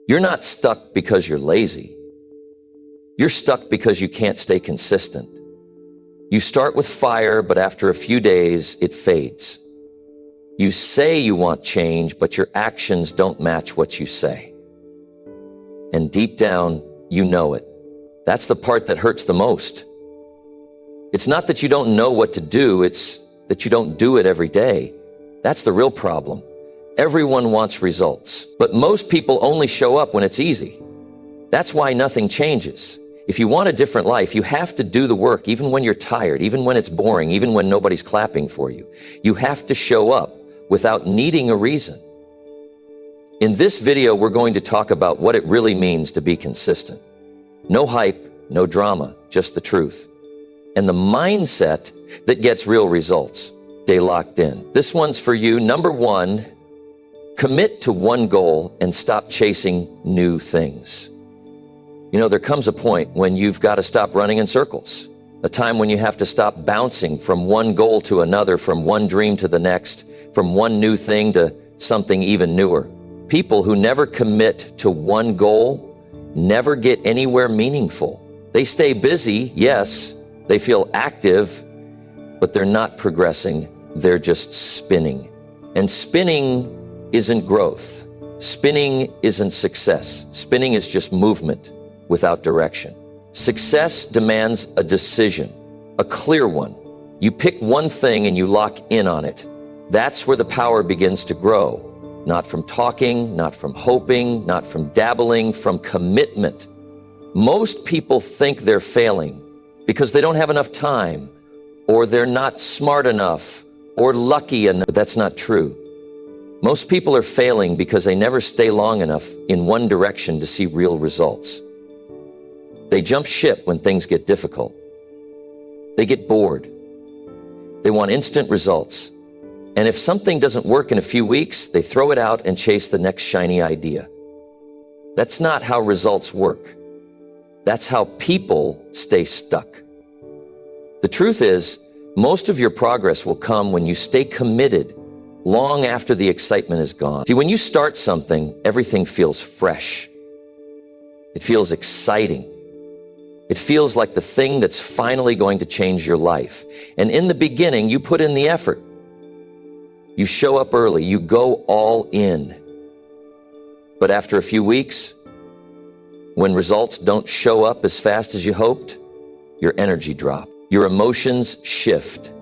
You're not stuck because you're lazy. You're stuck because you can't stay consistent. You start with fire, but after a few days, it fades. You say you want change, but your actions don't match what you say. And deep down, you know it. That's the part that hurts the most. It's not that you don't know what to do, it's that you don't do it every day. That's the real problem. Everyone wants results, but most people only show up when it's easy. That's why nothing changes. If you want a different life, you have to do the work even when you're tired, even when it's boring, even when nobody's clapping for you. You have to show up without needing a reason. In this video, we're going to talk about what it really means to be consistent. No hype, no drama, just the truth. And the mindset that gets real results. Stay locked in. This one's for you. Number one, commit to one goal and stop chasing new things. You know, there comes a point when you've got to stop running in circles. A time when you have to stop bouncing from one goal to another, from one dream to the next, from one new thing to something even newer. People who never commit to one goal never get anywhere meaningful. They stay busy, yes, they feel active, but they're not progressing. They're just spinning. And spinning isn't growth. Spinning isn't success. Spinning is just movement without direction. Success demands a decision, a clear one. You pick one thing and you lock in on it. That's where the power begins to grow. Not from talking, not from hoping, not from dabbling, from commitment. Most people think they're failing because they don't have enough time, or they're not smart enough, or lucky enough. But that's not true. Most people are failing because they never stay long enough in one direction to see real results. They jump ship when things get difficult. They get bored. They want instant results. And if something doesn't work in a few weeks, they throw it out and chase the next shiny idea. That's not how results work. That's how people stay stuck. The truth is, most of your progress will come when you stay committed long after the excitement is gone. See, when you start something, everything feels fresh. It feels exciting. It feels like the thing that's finally going to change your life. And in the beginning, you put in the effort. You show up early, you go all in. But after a few weeks, when results don't show up as fast as you hoped, your energy drops, your emotions shift,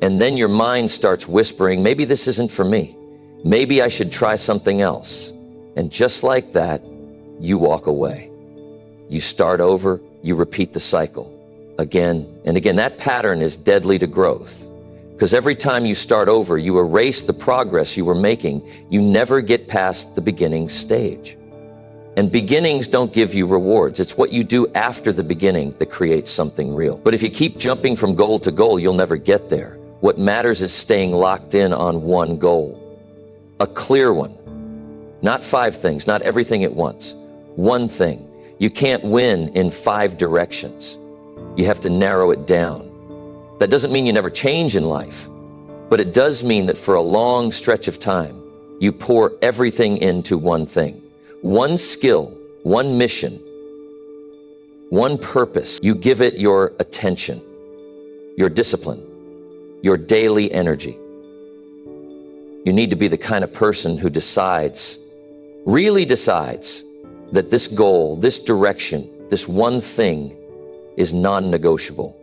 and then your mind starts whispering, maybe this isn't for me. Maybe I should try something else. And just like that, you walk away. You start over, you repeat the cycle again and again. That pattern is deadly to growth. Because every time you start over, you erase the progress you were making. You never get past the beginning stage. And beginnings don't give you rewards. It's what you do after the beginning that creates something real. But if you keep jumping from goal to goal, you'll never get there. What matters is staying locked in on one goal. A clear one. Not 5 things, not everything at once. One thing. You can't win in 5 directions. You have to narrow it down. That doesn't mean you never change in life, but it does mean that for a long stretch of time, you pour everything into one thing, one skill, one mission, one purpose. You give it your attention, your discipline, your daily energy. You need to be the kind of person who decides, really decides, that this goal, this direction, this one thing is non-negotiable.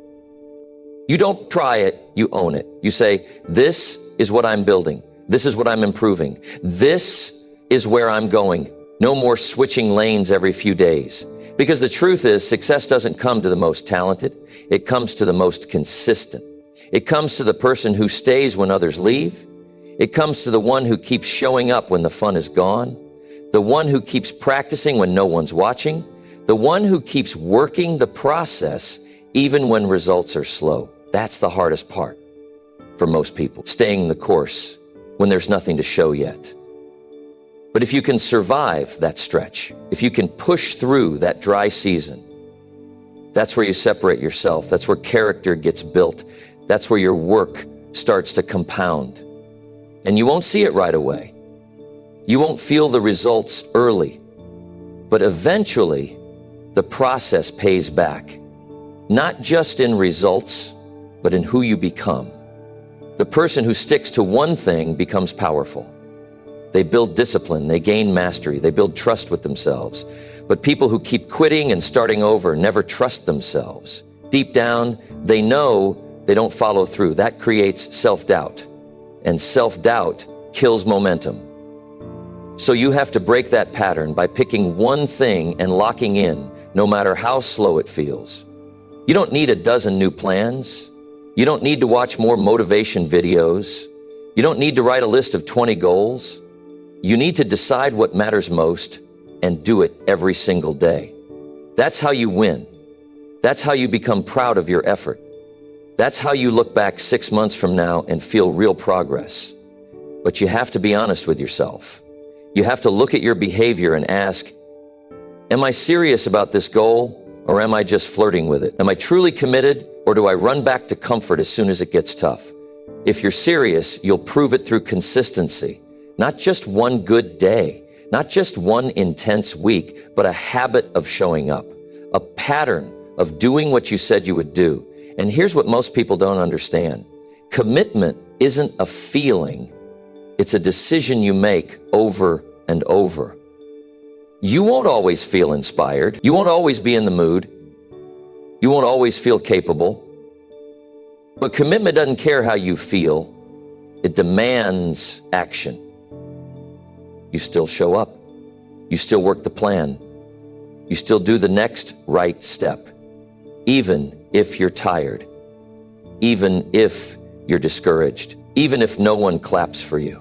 You don't try it, you own it. You say, this is what I'm building. This is what I'm improving. This is where I'm going. No more switching lanes every few days. Because the truth is, success doesn't come to the most talented. It comes to the most consistent. It comes to the person who stays when others leave. It comes to the one who keeps showing up when the fun is gone. The one who keeps practicing when no one's watching. The one who keeps working the process even when results are slow. That's the hardest part for most people, staying the course when there's nothing to show yet. But if you can survive that stretch, if you can push through that dry season, that's where you separate yourself. That's where character gets built. That's where your work starts to compound. And you won't see it right away. You won't feel the results early, but eventually the process pays back, not just in results, but in who you become. The person who sticks to one thing becomes powerful. They build discipline, they gain mastery, they build trust with themselves. But people who keep quitting and starting over never trust themselves. Deep down, they know they don't follow through. That creates self-doubt, and self-doubt kills momentum. So you have to break that pattern by picking one thing and locking in, no matter how slow it feels. You don't need a dozen new plans. You don't need to watch more motivation videos. You don't need to write a list of 20 goals. You need to decide what matters most and do it every single day. That's how you win. That's how you become proud of your effort. That's how you look back 6 months from now and feel real progress. But you have to be honest with yourself. You have to look at your behavior and ask, am I serious about this goal, or am I just flirting with it? Am I truly committed, or do I run back to comfort as soon as it gets tough? If you're serious, you'll prove it through consistency. Not just one good day, not just one intense week, but a habit of showing up, a pattern of doing what you said you would do. And here's what most people don't understand. Commitment isn't a feeling. It's a decision you make over and over. You won't always feel inspired. You won't always be in the mood. You won't always feel capable. But commitment doesn't care how you feel. It demands action. You still show up. You still work the plan. You still do the next right step, even if you're tired, even if you're discouraged, even if no one claps for you.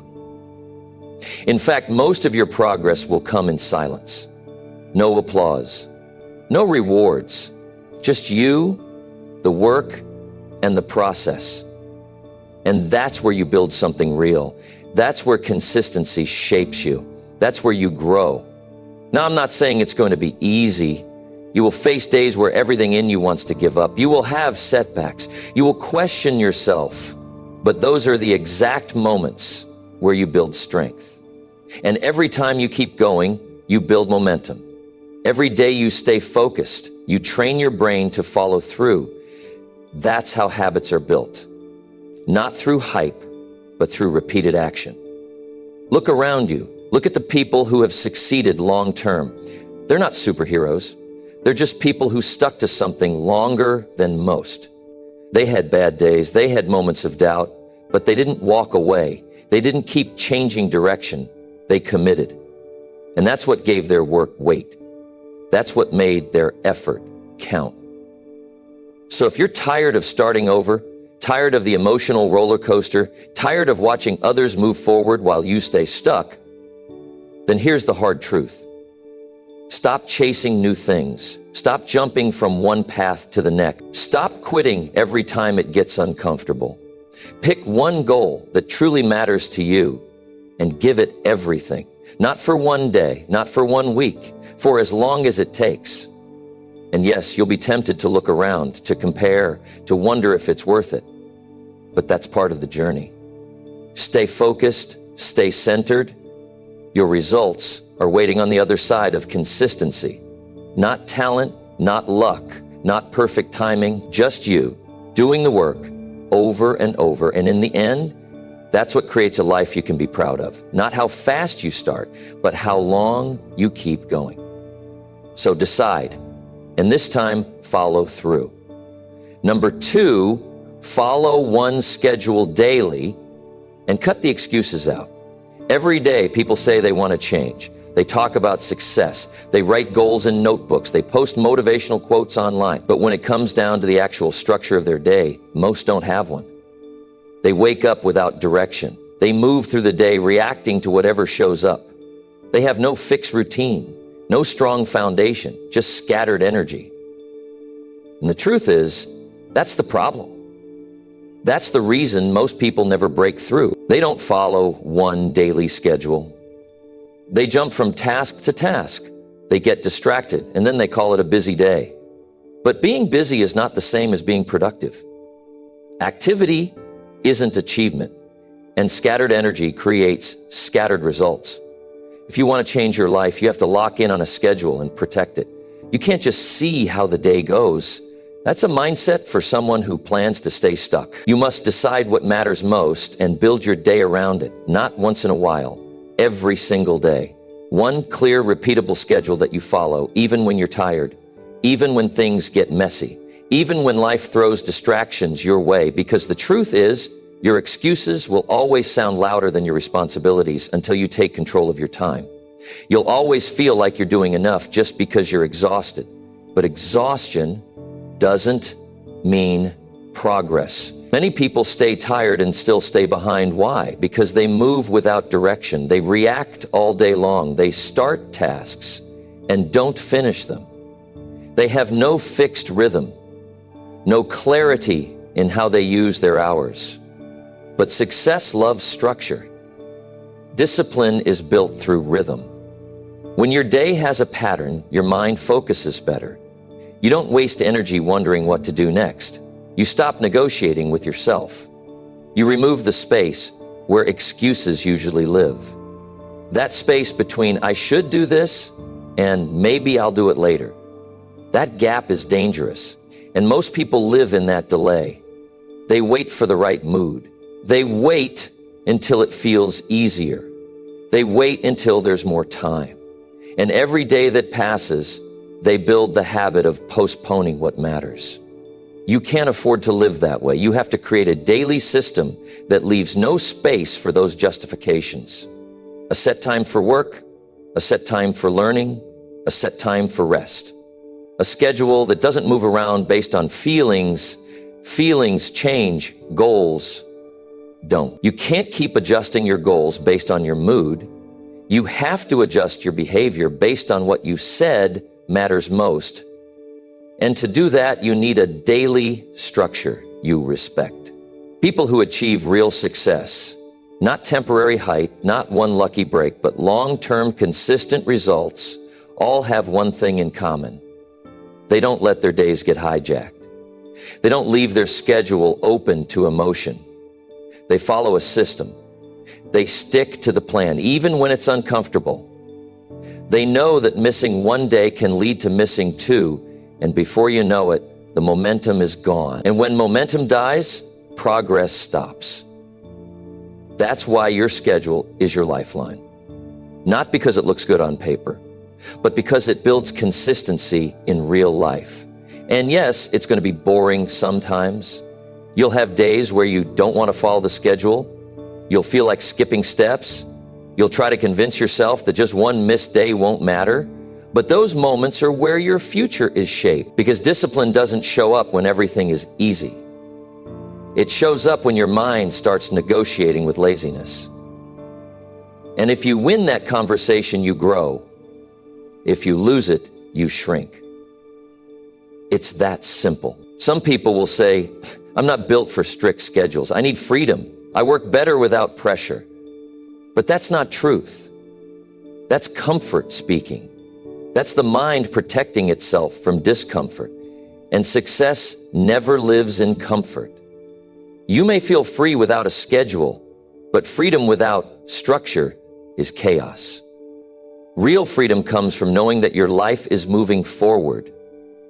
In fact, most of your progress will come in silence. No applause, no rewards, just you, the work, and the process. And that's where you build something real. That's where consistency shapes you. That's where you grow. Now, I'm not saying it's going to be easy. You will face days where everything in you wants to give up. You will have setbacks. You will question yourself. But those are the exact moments where you build strength. And every time you keep going, you build momentum. Every day you stay focused. You train your brain to follow through. That's how habits are built. Not through hype, but through repeated action. Look around you. Look at the people who have succeeded long term. They're not superheroes. They're just people who stuck to something longer than most. They had bad days. They had moments of doubt, but they didn't walk away. They didn't keep changing direction. They committed. And that's what gave their work weight. That's what made their effort count. So if you're tired of starting over, tired of the emotional roller coaster, tired of watching others move forward while you stay stuck, then here's the hard truth. Stop chasing new things. Stop jumping from one path to the next. Stop quitting every time it gets uncomfortable. Pick one goal that truly matters to you and give it everything. Not for one day, not for 1 week, for as long as it takes. And yes, you'll be tempted to look around, to compare, to wonder if it's worth it. But that's part of the journey. Stay focused, stay centered. Your results are waiting on the other side of consistency. Not talent, not luck, not perfect timing, just you doing the work over and over. And in the end, that's what creates a life you can be proud of. Not how fast you start, but how long you keep going. So decide, and this time, follow through. Number 2, follow one schedule daily and cut the excuses out. Every day, people say they want to change. They talk about success. They write goals in notebooks. They post motivational quotes online. But when it comes down to the actual structure of their day, most don't have one. They wake up without direction. They move through the day reacting to whatever shows up. They have no fixed routine, no strong foundation, just scattered energy. And the truth is, that's the problem. That's the reason most people never break through. They don't follow one daily schedule. They jump from task to task. They get distracted, and then they call it a busy day. But being busy is not the same as being productive. Activity isn't achievement, and scattered energy creates scattered results. If you want to change your life, you have to lock in on a schedule and protect it. You can't just see how the day goes. That's a mindset for someone who plans to stay stuck. You must decide what matters most and build your day around it, not once in a while, every single day. One clear, repeatable schedule that you follow, even when you're tired, even when things get messy, even when life throws distractions your way, because the truth is, your excuses will always sound louder than your responsibilities until you take control of your time. You'll always feel like you're doing enough just because you're exhausted. But exhaustion doesn't mean progress. Many people stay tired and still stay behind. Why? Because they move without direction. They react all day long. They start tasks and don't finish them. They have no fixed rhythm, no clarity in how they use their hours. But success loves structure. Discipline is built through rhythm. When your day has a pattern, your mind focuses better. You don't waste energy wondering what to do next. You stop negotiating with yourself. You remove the space where excuses usually live. That space between I should do this and maybe I'll do it later. That gap is dangerous, and most people live in that delay. They wait for the right mood. They wait until it feels easier. They wait until there's more time. And every day that passes, they build the habit of postponing what matters. You can't afford to live that way. You have to create a daily system that leaves no space for those justifications. A set time for work, a set time for learning, a set time for rest. A schedule that doesn't move around based on feelings. Feelings change, goals don't. You can't keep adjusting your goals based on your mood. You have to adjust your behavior based on what you said matters most. And to do that, you need a daily structure you respect. People who achieve real success, not temporary hype, not one lucky break, but long-term consistent results, all have one thing in common. They don't let their days get hijacked. They don't leave their schedule open to emotion. They follow a system. They stick to the plan, even when it's uncomfortable. They know that missing one day can lead to missing two, and before you know it, the momentum is gone. And when momentum dies, progress stops. That's why your schedule is your lifeline. Not because it looks good on paper, but because it builds consistency in real life. And yes, it's going to be boring sometimes. You'll have days where you don't want to follow the schedule. You'll feel like skipping steps. You'll try to convince yourself that just one missed day won't matter. But those moments are where your future is shaped, because discipline doesn't show up when everything is easy. It shows up when your mind starts negotiating with laziness. And if you win that conversation, you grow. If you lose it, you shrink. It's that simple. Some people will say, I'm not built for strict schedules. I need freedom. I work better without pressure. But that's not truth. That's comfort speaking. That's the mind protecting itself from discomfort. And success never lives in comfort. You may feel free without a schedule, but freedom without structure is chaos. Real freedom comes from knowing that your life is moving forward,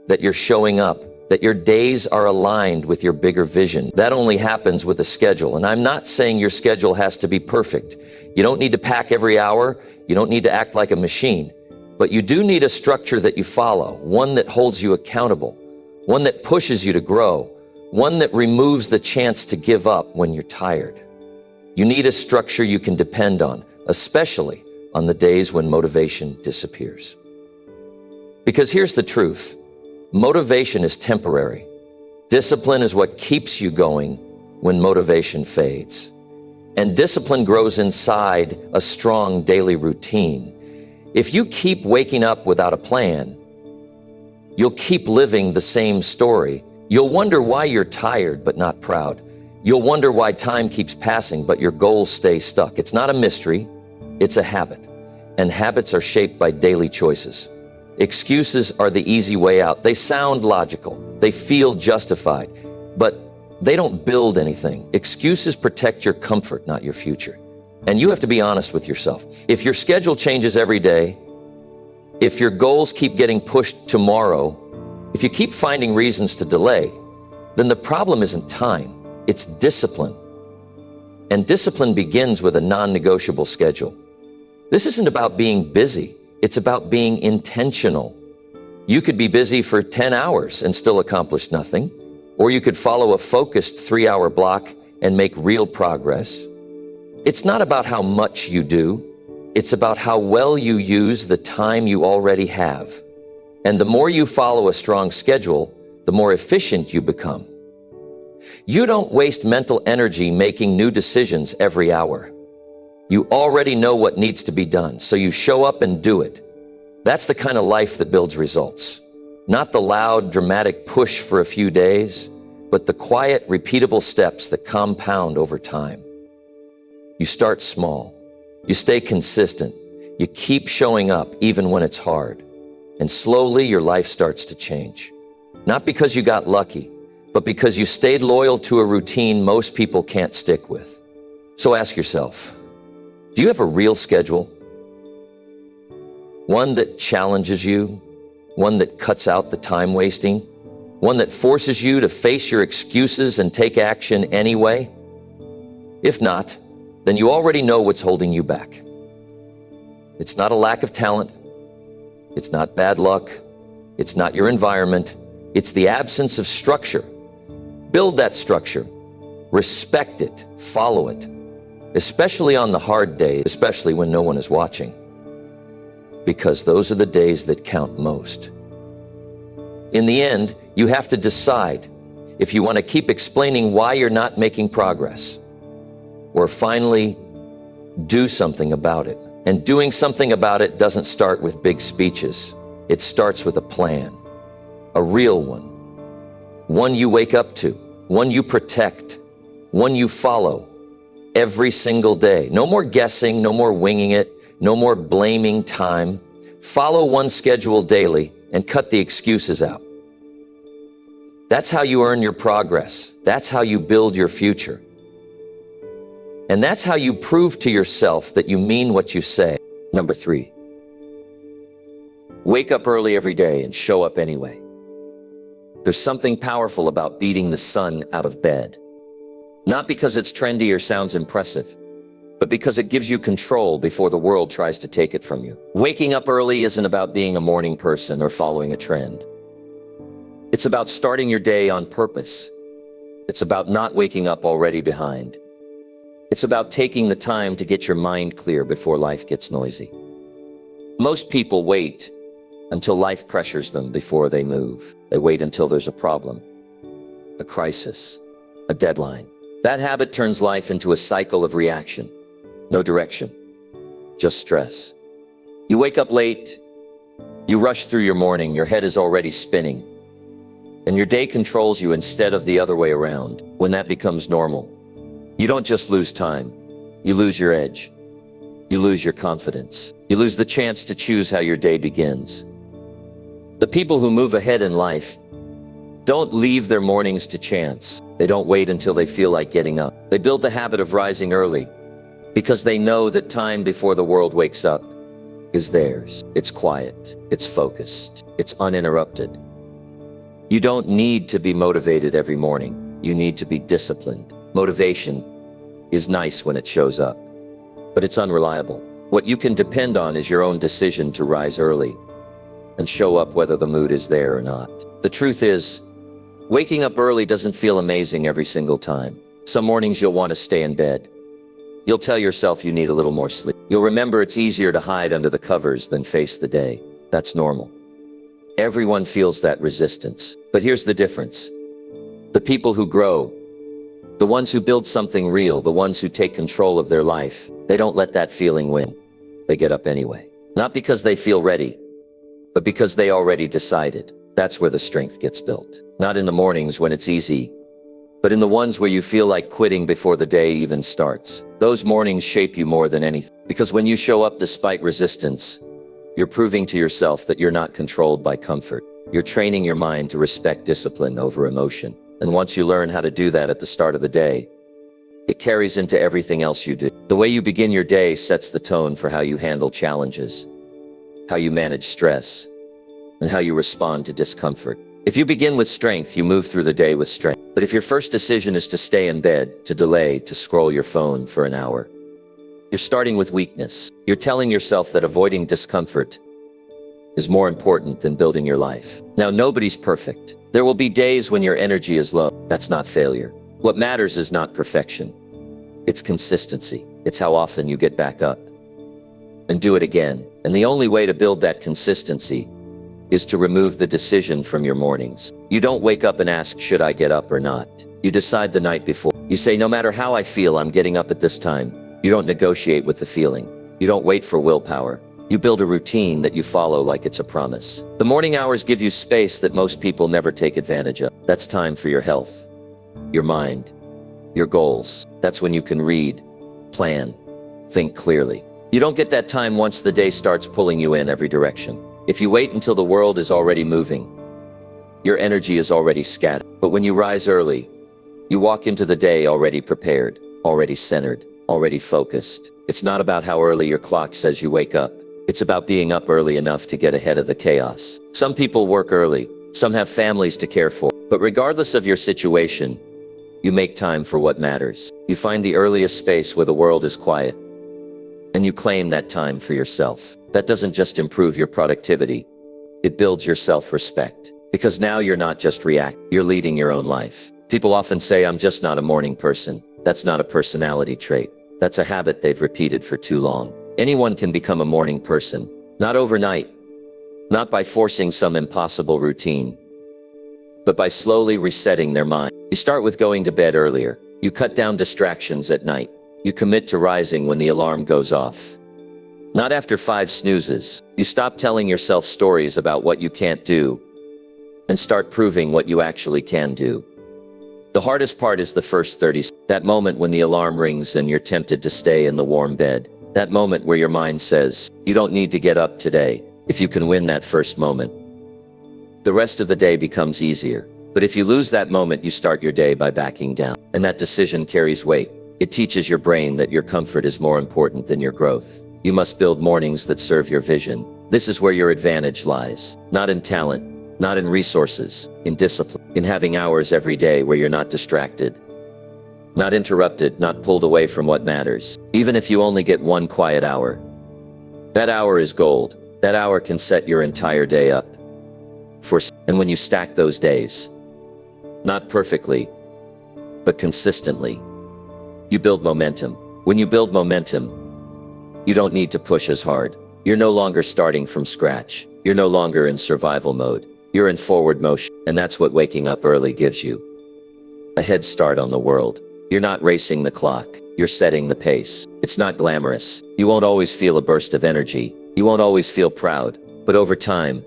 that you're showing up, that your days are aligned with your bigger vision. That only happens with a schedule. And I'm not saying your schedule has to be perfect. You don't need to pack every hour. You don't need to act like a machine. But you do need a structure that you follow, one that holds you accountable, one that pushes you to grow, one that removes the chance to give up when you're tired. You need a structure you can depend on, especially on the days when motivation disappears. Because here's the truth. Motivation is temporary. Discipline is what keeps you going when motivation fades. And discipline grows inside a strong daily routine. If you keep waking up without a plan, you'll keep living the same story. You'll wonder why you're tired but not proud. You'll wonder why time keeps passing but your goals stay stuck. It's not a mystery, it's a habit. And habits are shaped by daily choices. Excuses are the easy way out. They sound logical. They feel justified, but they don't build anything. Excuses protect your comfort, not your future. And you have to be honest with yourself. If your schedule changes every day, if your goals keep getting pushed tomorrow, if you keep finding reasons to delay, then the problem isn't time, it's discipline. And discipline begins with a non-negotiable schedule. This isn't about being busy, it's about being intentional. You could be busy for 10 hours and still accomplish nothing, or you could follow a focused 3-hour block and make real progress. It's not about how much you do, it's about how well you use the time you already have. And the more you follow a strong schedule, the more efficient you become. You don't waste mental energy making new decisions every hour. You already know what needs to be done, so you show up and do it. That's the kind of life that builds results. Not the loud, dramatic push for a few days, but the quiet, repeatable steps that compound over time. You start small. You stay consistent. You keep showing up even when it's hard. And slowly your life starts to change. Not because you got lucky, but because you stayed loyal to a routine most people can't stick with. So ask yourself, do you have a real schedule? One that challenges you? One that cuts out the time wasting? One that forces you to face your excuses and take action anyway? If not, then you already know what's holding you back. It's not a lack of talent. It's not bad luck. It's not your environment. It's the absence of structure. Build that structure. Respect it. Follow it. Especially on the hard days, especially when no one is watching. Because those are the days that count most. In the end, you have to decide if you want to keep explaining why you're not making progress, or finally do something about it. And doing something about it doesn't start with big speeches. It starts with a plan, a real one. One you wake up to, one you protect, one you follow every single day. No more guessing, no more winging it, no more blaming time. Follow one schedule daily and cut the excuses out. That's how you earn your progress. That's how you build your future. And that's how you prove to yourself that you mean what you say. Number 3, wake up early every day and show up anyway. There's something powerful about beating the sun out of bed. Not because it's trendy or sounds impressive, but because it gives you control before the world tries to take it from you. Waking up early isn't about being a morning person or following a trend. It's about starting your day on purpose. It's about not waking up already behind. It's about taking the time to get your mind clear before life gets noisy. Most people wait until life pressures them before they move. They wait until there's a problem, a crisis, a deadline. That habit turns life into a cycle of reaction. No direction, just stress. You wake up late, you rush through your morning, your head is already spinning, and your day controls you instead of the other way around. When that becomes normal, you don't just lose time, you lose your edge. You lose your confidence. You lose the chance to choose how your day begins. The people who move ahead in life don't leave their mornings to chance. They don't wait until they feel like getting up. They build the habit of rising early because they know that time before the world wakes up is theirs. It's quiet, it's focused, it's uninterrupted. You don't need to be motivated every morning. You need to be disciplined. Motivation is nice when it shows up, but it's unreliable. What you can depend on is your own decision to rise early and show up whether the mood is there or not. The truth is, waking up early doesn't feel amazing every single time. Some mornings you'll want to stay in bed. You'll tell yourself you need a little more sleep. You'll remember it's easier to hide under the covers than face the day. That's normal. Everyone feels that resistance. But here's the difference. The people who grow, the ones who build something real, the ones who take control of their life, they don't let that feeling win. They get up anyway. Not because they feel ready, but because they already decided. That's where the strength gets built. Not in the mornings when it's easy, but in the ones where you feel like quitting before the day even starts. Those mornings shape you more than anything. Because when you show up despite resistance, you're proving to yourself that you're not controlled by comfort. You're training your mind to respect discipline over emotion. And once you learn how to do that at the start of the day, It carries into everything else you do. The way you begin your day sets the tone for how you handle challenges, how you manage stress, and how you respond to discomfort. If you begin with strength, you move through the day with strength. But if your first decision is to stay in bed, to delay, to scroll your phone for an hour, you're starting with weakness. You're telling yourself that avoiding discomfort is more important than building your life. Now, nobody's perfect. There will be days when your energy is low. That's not failure. What matters is not perfection. It's consistency. It's how often you get back up and do it again. And the only way to build that consistency is to remove the decision from your mornings. You don't wake up and ask, should I get up or not? You decide the night before. You say, no matter how I feel, I'm getting up at this time. You don't negotiate with the feeling. You don't wait for willpower. You build a routine that you follow like it's a promise. The morning hours give you space that most people never take advantage of. That's time for your health, your mind, your goals. That's when you can read, plan, think clearly. You don't get that time once the day starts pulling you in every direction. If you wait until the world is already moving, your energy is already scattered. But when you rise early, you walk into the day already prepared, already centered, already focused. It's not about how early your clock says you wake up. It's about being up early enough to get ahead of the chaos. Some people work early, some have families to care for. But regardless of your situation, you make time for what matters. You find the earliest space where the world is quiet, and you claim that time for yourself. That doesn't just improve your productivity, it builds your self-respect. Because now you're not just reacting, you're leading your own life. People often say, I'm just not a morning person. That's not a personality trait. That's a habit they've repeated for too long. Anyone can become a morning person, not overnight, not by forcing some impossible routine, but by slowly resetting their mind. You start with going to bed earlier. You cut down distractions at night. You commit to rising when the alarm goes off. Not after 5 snoozes. You stop telling yourself stories about what you can't do and start proving what you actually can do. The hardest part is the first 30 seconds. That moment when the alarm rings and you're tempted to stay in the warm bed. That moment where your mind says, you don't need to get up today. If you can win that first moment, the rest of the day becomes easier. But if you lose that moment, you start your day by backing down. And that decision carries weight. It teaches your brain that your comfort is more important than your growth. You must build mornings that serve your vision. This is where your advantage lies. Not in talent, not in resources, in discipline, in having hours every day where you're not distracted, not interrupted, not pulled away from what matters. Even if you only get 1 quiet hour, that hour is gold. That hour can set your entire day up. And when you stack those days, not perfectly, but consistently, you build momentum. When you build momentum, you don't need to push as hard. You're no longer starting from scratch. You're no longer in survival mode. You're in forward motion. And that's what waking up early gives you. A head start on the world. You're not racing the clock. You're setting the pace. It's not glamorous. You won't always feel a burst of energy. You won't always feel proud. But over time,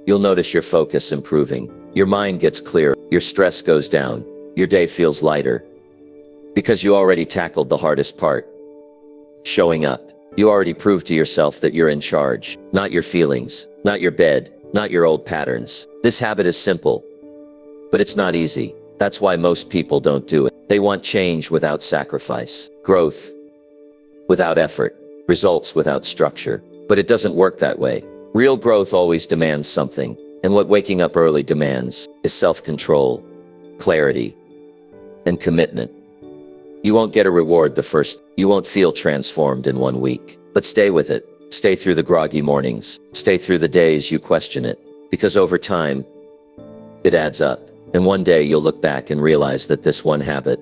you'll notice your focus improving. Your mind gets clearer. Your stress goes down. Your day feels lighter. Because you already tackled the hardest part. Showing up. You already proved to yourself that you're in charge. Not your feelings. Not your bed. Not your old patterns. This habit is simple, but it's not easy. That's why most people don't do it. They want change without sacrifice, growth without effort, results without structure. But it doesn't work that way. Real growth always demands something, and what waking up early demands is self-control, clarity, and commitment. You won't get a reward the first. You won't feel transformed in 1 week, but stay with it. Stay through the groggy mornings. Stay through the days you question it, because over time, it adds up. And one day you'll look back and realize that this one habit,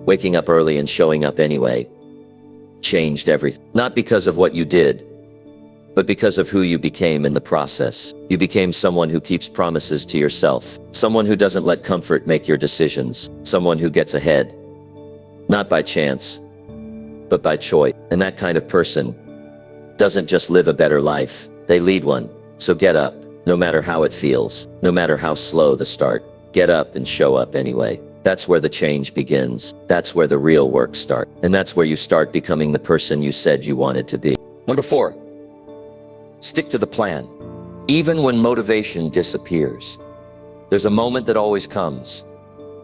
waking up early and showing up anyway, changed everything. Not because of what you did, but because of who you became in the process. You became someone who keeps promises to yourself, someone who doesn't let comfort make your decisions, someone who gets ahead, not by chance, but by choice. And that kind of person doesn't just live a better life, they lead one. So get up, no matter how it feels, no matter how slow the start. Get up and show up anyway. That's where the change begins. That's where the real work starts. And that's where you start becoming the person you said you wanted to be. Number 4, stick to the plan. Even when motivation disappears, there's a moment that always comes.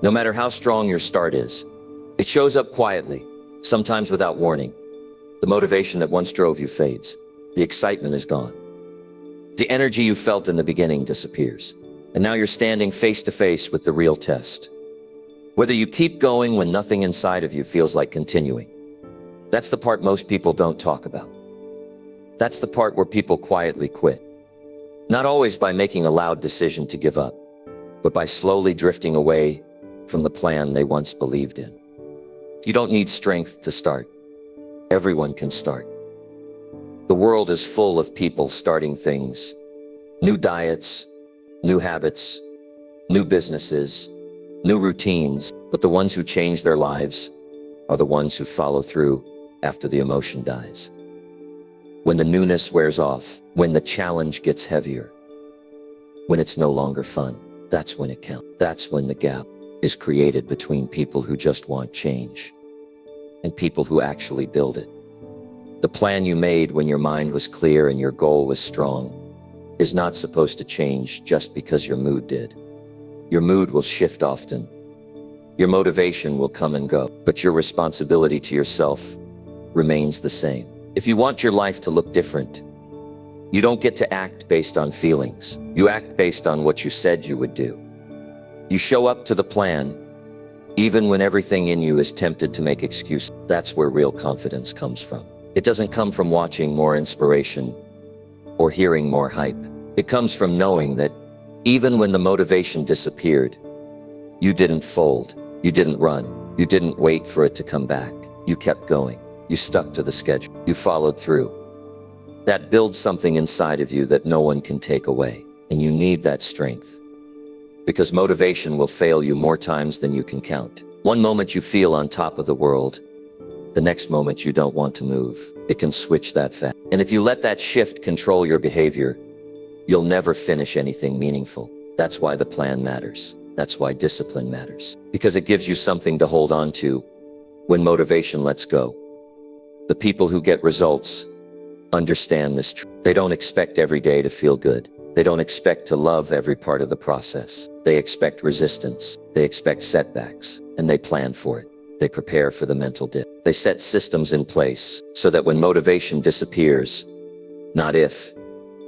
No matter how strong your start is, It shows up quietly, sometimes without warning. The motivation that once drove you fades. The excitement is gone. The energy you felt in the beginning disappears. And now you're standing face to face with the real test. Whether you keep going when nothing inside of you feels like continuing. That's the part most people don't talk about. That's the part where people quietly quit. Not always by making a loud decision to give up, but by slowly drifting away from the plan they once believed in. You don't need strength to start. Everyone can start. The world is full of people starting things. New diets, new habits, new businesses, new routines. But the ones who change their lives are the ones who follow through after the emotion dies. When the newness wears off, when the challenge gets heavier, when it's no longer fun, that's when it counts. That's when the gap is created between people who just want change and people who actually build it. The plan you made when your mind was clear and your goal was strong is not supposed to change just because your mood did. Your mood will shift often. Your motivation will come and go, but your responsibility to yourself remains the same. If you want your life to look different, you don't get to act based on feelings. You act based on what you said you would do. You show up to the plan, even when everything in you is tempted to make excuses. That's where real confidence comes from. It doesn't come from watching more inspiration or hearing more hype. It comes from knowing that even when the motivation disappeared, you didn't fold, you didn't run, you didn't wait for it to come back. You kept going. You stuck to the schedule. You followed through. That builds something inside of you that no one can take away. And you need that strength. Because motivation will fail you more times than you can count. One moment you feel on top of the world, the next moment you don't want to move. It can switch that fast. And if you let that shift control your behavior, you'll never finish anything meaningful. That's why the plan matters. That's why discipline matters. Because it gives you something to hold on to when motivation lets go. The people who get results understand this truth. They don't expect every day to feel good. They don't expect to love every part of the process. They expect resistance. They expect setbacks, and they plan for it. They prepare for the mental dip. They set systems in place so that when motivation disappears, not if,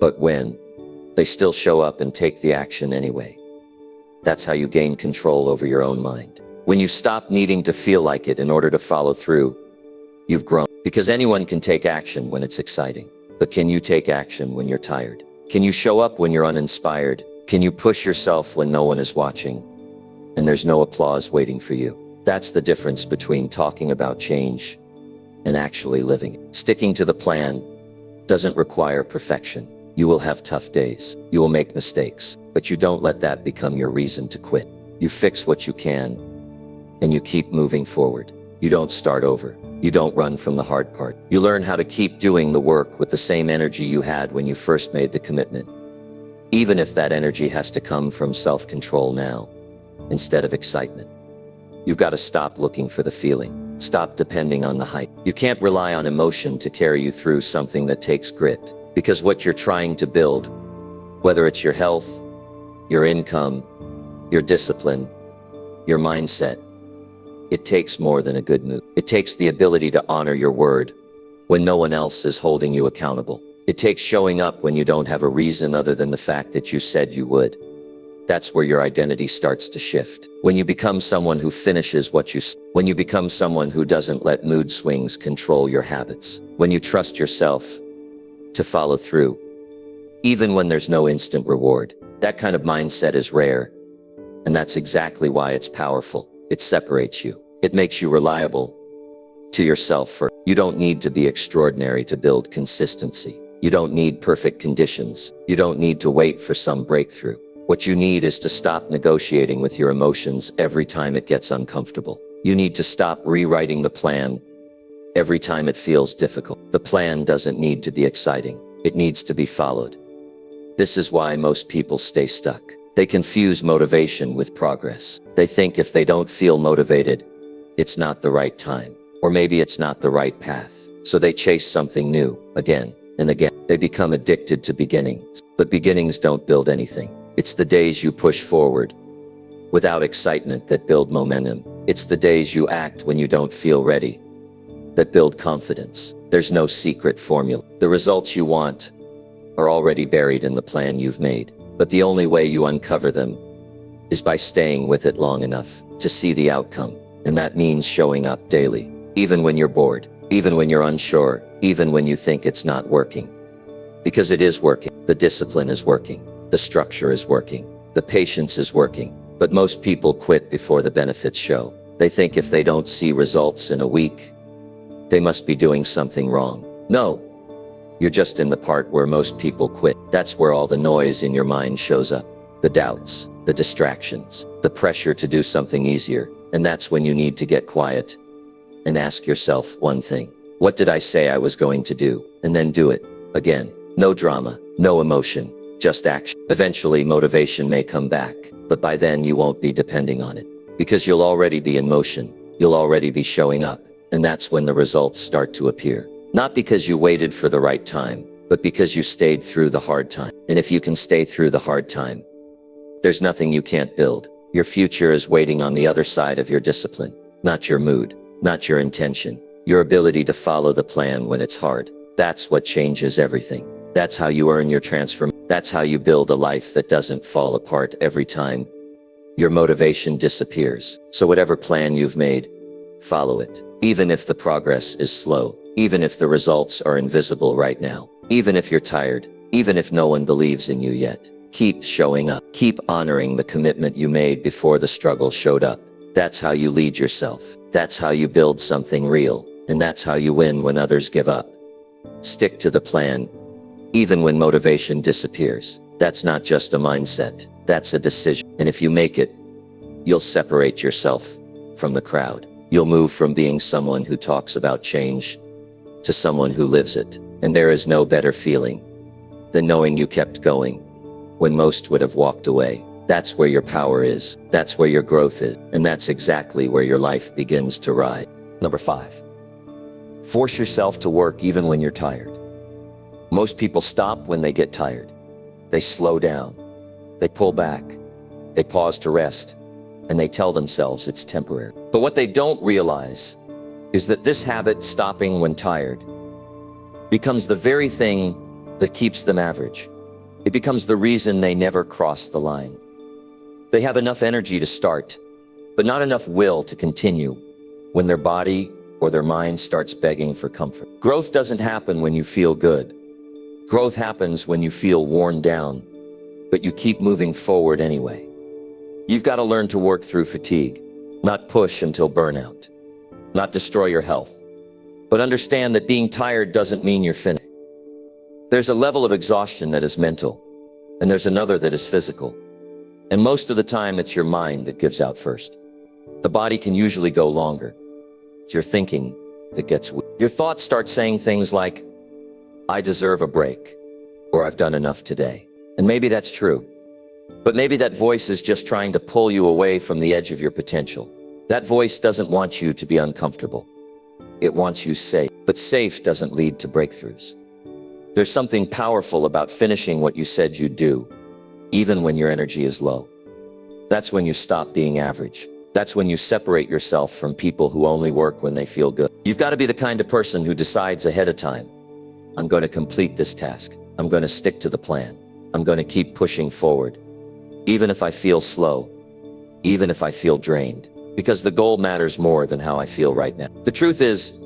but when, they still show up and take the action anyway. That's how you gain control over your own mind. When you stop needing to feel like it in order to follow through, you've grown. Because anyone can take action when it's exciting. But can you take action when you're tired? Can you show up when you're uninspired? Can you push yourself when no one is watching and there's no applause waiting for you? That's the difference between talking about change and actually living it. Sticking to the plan doesn't require perfection. You will have tough days. You will make mistakes, but you don't let that become your reason to quit. You fix what you can and you keep moving forward. You don't start over. You don't run from the hard part. You learn how to keep doing the work with the same energy you had when you first made the commitment. Even if that energy has to come from self-control now, instead of excitement. You've got to stop looking for the feeling. Stop depending on the hype. You can't rely on emotion to carry you through something that takes grit. Because what you're trying to build, whether it's your health, your income, your discipline, your mindset, it takes more than a good mood. It takes the ability to honor your word when no one else is holding you accountable. It takes showing up when you don't have a reason other than the fact that you said you would. That's where your identity starts to shift. When you become someone who finishes what you start. When you become someone who doesn't let mood swings control your habits. When you trust yourself to follow through, even when there's no instant reward. That kind of mindset is rare, and that's exactly why it's powerful. It separates you. It makes you reliable to yourself first. You don't need to be extraordinary to build consistency. You don't need perfect conditions. You don't need to wait for some breakthrough. What you need is to stop negotiating with your emotions every time it gets uncomfortable. You need to stop rewriting the plan every time it feels difficult. The plan doesn't need to be exciting. It needs to be followed. This is why most people stay stuck. They confuse motivation with progress. They think if they don't feel motivated, it's not the right time, or maybe it's not the right path. So they chase something new again and again. They become addicted to beginnings. But beginnings don't build anything. It's the days you push forward without excitement that build momentum. It's the days you act when you don't feel ready that build confidence. There's no secret formula. The results you want are already buried in the plan you've made. But the only way you uncover them is by staying with it long enough to see the outcome. And that means showing up daily, even when you're bored, even when you're unsure, even when you think it's not working. Because it is working. The discipline is working. The structure is working. The patience is working. But most people quit before the benefits show. They think if they don't see results in a week, they must be doing something wrong. No, you're just in the part where most people quit. That's where all the noise in your mind shows up. The doubts, the distractions, the pressure to do something easier. And that's when you need to get quiet and ask yourself one thing. What did I say I was going to do? And then do it again. No drama, no emotion, just action. Eventually, motivation may come back, but by then you won't be depending on it because you'll already be in motion. You'll already be showing up. And that's when the results start to appear. Not because you waited for the right time, but because you stayed through the hard time. And if you can stay through the hard time, there's nothing you can't build. Your future is waiting on the other side of your discipline, not your mood, not your intention, your ability to follow the plan when it's hard. That's what changes everything. That's how you earn your transformation. That's how you build a life that doesn't fall apart every time your motivation disappears. So whatever plan you've made, follow it. Even if the progress is slow, even if the results are invisible right now, even if you're tired, even if no one believes in you yet, keep showing up. Keep honoring the commitment you made before the struggle showed up. That's how you lead yourself. That's how you build something real. And that's how you win when others give up. Stick to the plan, even when motivation disappears. That's not just a mindset. That's a decision. And if you make it, you'll separate yourself from the crowd. You'll move from being someone who talks about change to someone who lives it. And there is no better feeling than knowing you kept going when most would have walked away. That's where your power is. That's where your growth is. And that's exactly where your life begins to rise. Number 5, force yourself to work even when you're tired. Most people stop when they get tired. They slow down. They pull back. They pause to rest. And they tell themselves it's temporary. But what they don't realize is that this habit, stopping when tired, becomes the very thing that keeps them average. It becomes the reason they never cross the line. They have enough energy to start, but not enough will to continue when their body or their mind starts begging for comfort. Growth doesn't happen when you feel good. Growth happens when you feel worn down, but you keep moving forward anyway. You've got to learn to work through fatigue, not push until burnout, not destroy your health, but understand that being tired doesn't mean you're finished. There's a level of exhaustion that is mental, and there's another that is physical. And most of the time, it's your mind that gives out first. The body can usually go longer. It's your thinking that gets weak. Your thoughts start saying things like, I deserve a break, or I've done enough today. And maybe that's true. But maybe that voice is just trying to pull you away from the edge of your potential. That voice doesn't want you to be uncomfortable. It wants you safe. But safe doesn't lead to breakthroughs. There's something powerful about finishing what you said you'd do, even when your energy is low. That's when you stop being average. That's when you separate yourself from people who only work when they feel good. You've got to be the kind of person who decides ahead of time, I'm going to complete this task. I'm going to stick to the plan. I'm going to keep pushing forward, even if I feel slow, even if I feel drained, because the goal matters more than how I feel right now. The truth is,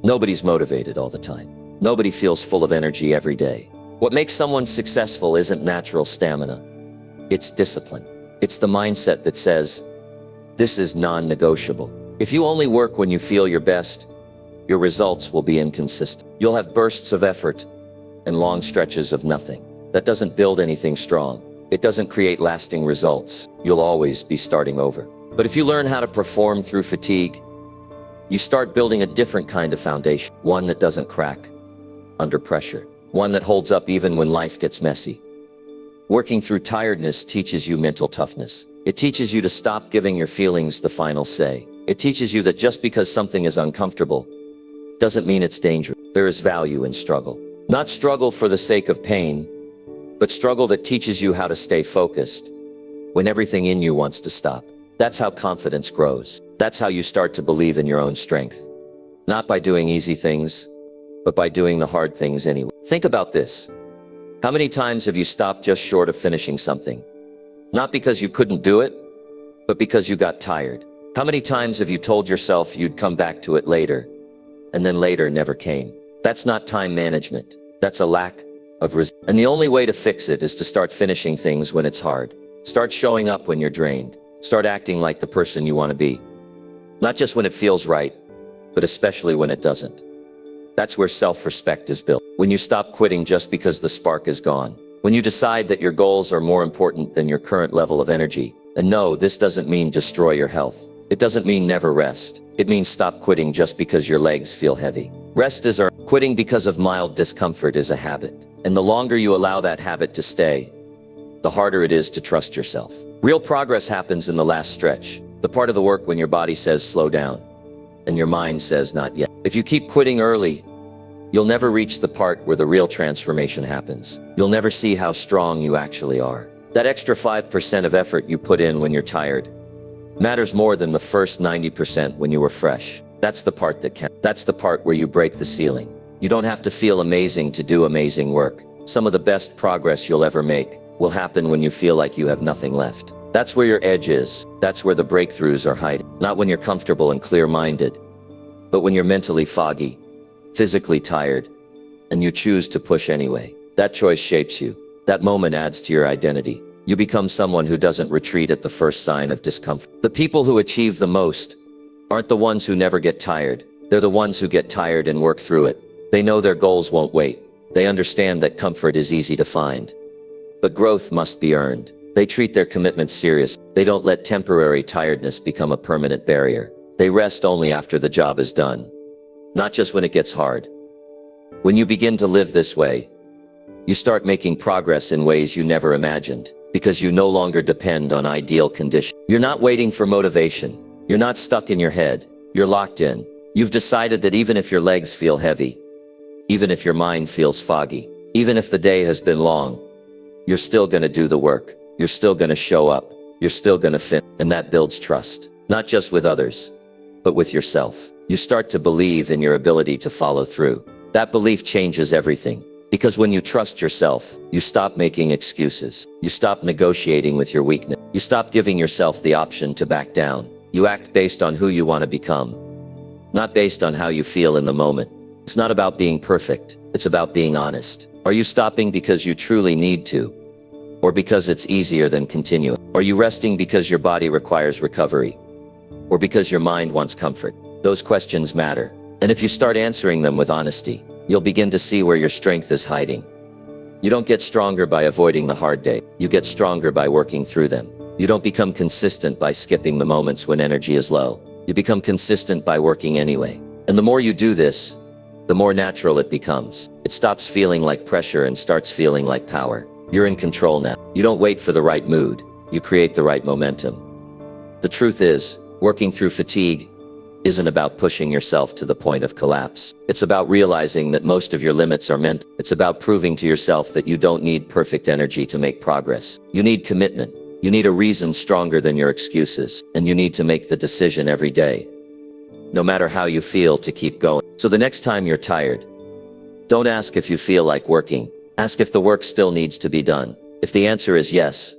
nobody's motivated all the time. Nobody feels full of energy every day. What makes someone successful isn't natural stamina. It's discipline. It's the mindset that says, this is non-negotiable. If you only work when you feel your best, your results will be inconsistent. You'll have bursts of effort and long stretches of nothing. That doesn't build anything strong. It doesn't create lasting results. You'll always be starting over. But if you learn how to perform through fatigue, you start building a different kind of foundation, one that doesn't crack under pressure, one that holds up even when life gets messy. Working through tiredness teaches you mental toughness. It teaches you to stop giving your feelings the final say. It teaches you that just because something is uncomfortable doesn't mean it's dangerous. There is value in struggle. Not struggle for the sake of pain, but struggle that teaches you how to stay focused when everything in you wants to stop. That's how confidence grows. That's how you start to believe in your own strength. Not by doing easy things, but by doing the hard things anyway. Think about this. How many times have you stopped just short of finishing something? Not because you couldn't do it, but because you got tired. How many times have you told yourself you'd come back to it later, and then later never came? That's not time management. That's a lack of resilience. And the only way to fix it is to start finishing things when it's hard. Start showing up when you're drained. Start acting like the person you want to be. Not just when it feels right, but especially when it doesn't. That's where self-respect is built. When you stop quitting just because the spark is gone. When you decide that your goals are more important than your current level of energy. And no, this doesn't mean destroy your health. It doesn't mean never rest. It means stop quitting just because your legs feel heavy. Rest is earned. Quitting because of mild discomfort is a habit. And the longer you allow that habit to stay, the harder it is to trust yourself. Real progress happens in the last stretch. The part of the work when your body says slow down, and your mind says not yet. If you keep quitting early, you'll never reach the part where the real transformation happens. You'll never see how strong you actually are. That extra 5% of effort you put in when you're tired matters more than the first 90% when you were fresh. That's the part that counts. That's the part where you break the ceiling. You don't have to feel amazing to do amazing work. Some of the best progress you'll ever make will happen when you feel like you have nothing left. That's where your edge is. That's where the breakthroughs are hiding. Not when you're comfortable and clear-minded, but when you're mentally foggy, physically tired, and you choose to push anyway. That choice shapes you. That moment adds to your identity. You become someone who doesn't retreat at the first sign of discomfort. The people who achieve the most aren't the ones who never get tired. They're the ones who get tired and work through it. They know their goals won't wait. They understand that comfort is easy to find, but growth must be earned. They treat their commitments seriously. They don't let temporary tiredness become a permanent barrier. They rest only after the job is done, not just when it gets hard. When you begin to live this way, you start making progress in ways you never imagined, because you no longer depend on ideal conditions. You're not waiting for motivation. You're not stuck in your head. You're locked in. You've decided that even if your legs feel heavy, even if your mind feels foggy, even if the day has been long, you're still going to do the work. You're still going to show up. You're still going to finish. And that builds trust, not just with others, but with yourself. You start to believe in your ability to follow through. That belief changes everything. Because when you trust yourself, you stop making excuses. You stop negotiating with your weakness. You stop giving yourself the option to back down. You act based on who you want to become, not based on how you feel in the moment. It's not about being perfect. It's about being honest. Are you stopping because you truly need to? Or because it's easier than continuing? Are you resting because your body requires recovery? Or because your mind wants comfort? Those questions matter. And if you start answering them with honesty, you'll begin to see where your strength is hiding. You don't get stronger by avoiding the hard day. You get stronger by working through them. You don't become consistent by skipping the moments when energy is low. You become consistent by working anyway. And the more you do this, the more natural it becomes. It stops feeling like pressure and starts feeling like power. You're in control now. You don't wait for the right mood. You create the right momentum. The truth is, working through fatigue isn't about pushing yourself to the point of collapse. It's about realizing that most of your limits are mental. It's about proving to yourself that you don't need perfect energy to make progress. You need commitment. You need a reason stronger than your excuses. And you need to make the decision every day, no matter how you feel, to keep going. So the next time you're tired, don't ask if you feel like working. Ask if the work still needs to be done. If the answer is yes,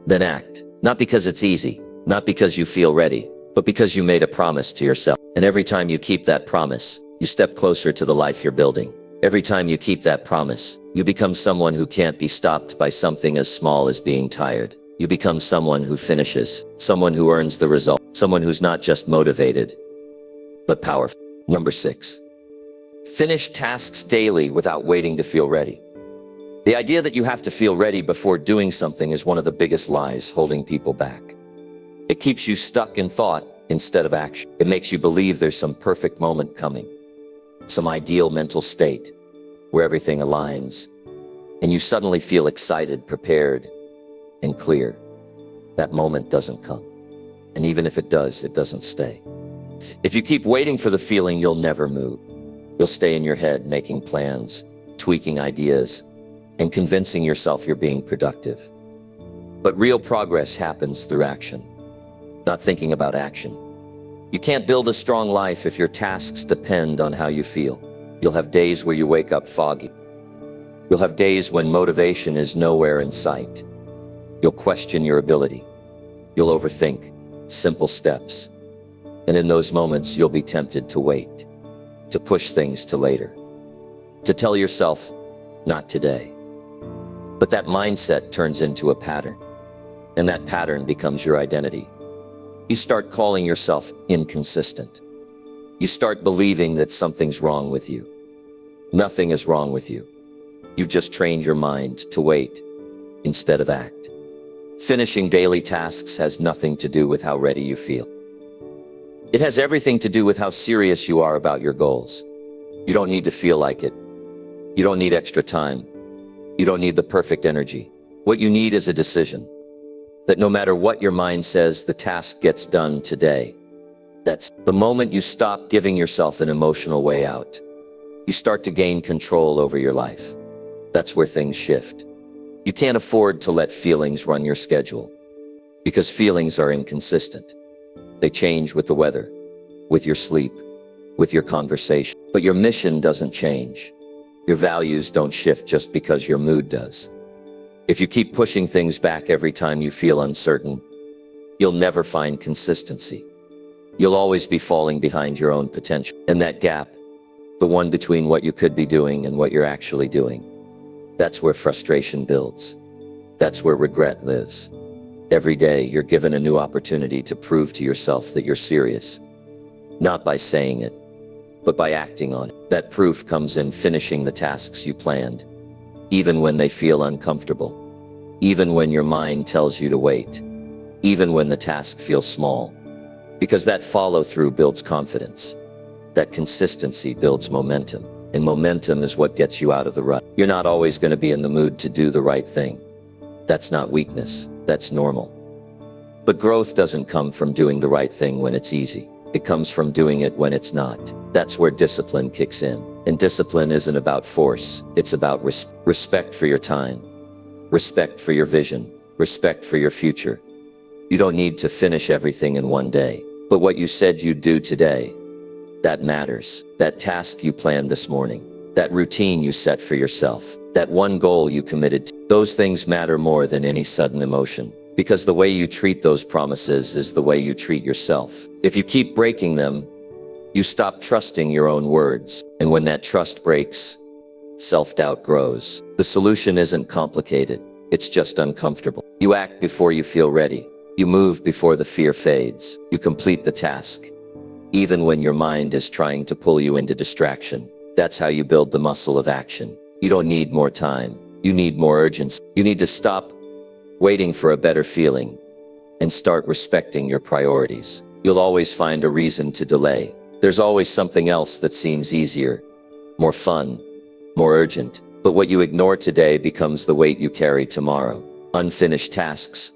then act. Not because it's easy, not because you feel ready, but because you made a promise to yourself. And every time you keep that promise, you step closer to the life you're building. Every time you keep that promise, you become someone who can't be stopped by something as small as being tired. You become someone who finishes, someone who earns the result, someone who's not just motivated, but powerful. Number 6. Finish tasks daily without waiting to feel ready. The idea that you have to feel ready before doing something is one of the biggest lies holding people back. It keeps you stuck in thought instead of action. It makes you believe there's some perfect moment coming, some ideal mental state where everything aligns, and you suddenly feel excited, prepared, and clear. That moment doesn't come. And even if it does, it doesn't stay. If you keep waiting for the feeling, you'll never move. You'll stay in your head making plans, tweaking ideas, and convincing yourself you're being productive. But real progress happens through action, not thinking about action. You can't build a strong life if your tasks depend on how you feel. You'll have days where you wake up foggy. You'll have days when motivation is nowhere in sight. You'll question your ability. You'll overthink simple steps. And in those moments, you'll be tempted to wait, to push things to later, to tell yourself, not today. But that mindset turns into a pattern, and that pattern becomes your identity. You start calling yourself inconsistent. You start believing that something's wrong with you. Nothing is wrong with you. You've just trained your mind to wait instead of act. Finishing daily tasks has nothing to do with how ready you feel. It has everything to do with how serious you are about your goals. You don't need to feel like it. You don't need extra time. You don't need the perfect energy. What you need is a decision that no matter what your mind says, the task gets done today. That's the moment you stop giving yourself an emotional way out. You start to gain control over your life. That's where things shift. You can't afford to let feelings run your schedule, because feelings are inconsistent. They change with the weather, with your sleep, with your conversation. But your mission doesn't change. Your values don't shift just because your mood does. If you keep pushing things back every time you feel uncertain, you'll never find consistency. You'll always be falling behind your own potential. And that gap, the one between what you could be doing and what you're actually doing, that's where frustration builds. That's where regret lives. Every day, you're given a new opportunity to prove to yourself that you're serious. Not by saying it, but by acting on it. That proof comes in finishing the tasks you planned, even when they feel uncomfortable, even when your mind tells you to wait, even when the task feels small. Because that follow-through builds confidence. That consistency builds momentum. And momentum is what gets you out of the rut. You're not always going to be in the mood to do the right thing. That's not weakness, that's normal. But growth doesn't come from doing the right thing when it's easy. It comes from doing it when it's not. That's where discipline kicks in. And discipline isn't about force, it's about respect for your time, respect for your vision, respect for your future. You don't need to finish everything in one day. But what you said you'd do today, that matters. That task you planned this morning, that routine you set for yourself, that one goal you committed to, those things matter more than any sudden emotion. Because the way you treat those promises is the way you treat yourself. If you keep breaking them, you stop trusting your own words. And when that trust breaks, self-doubt grows. The solution isn't complicated, it's just uncomfortable. You act before you feel ready. You move before the fear fades. You complete the task, even when your mind is trying to pull you into distraction. That's how you build the muscle of action. You don't need more time. You need more urgency. You need to stop waiting for a better feeling and start respecting your priorities. You'll always find a reason to delay. There's always something else that seems easier, more fun, more urgent. But what you ignore today becomes the weight you carry tomorrow. Unfinished tasks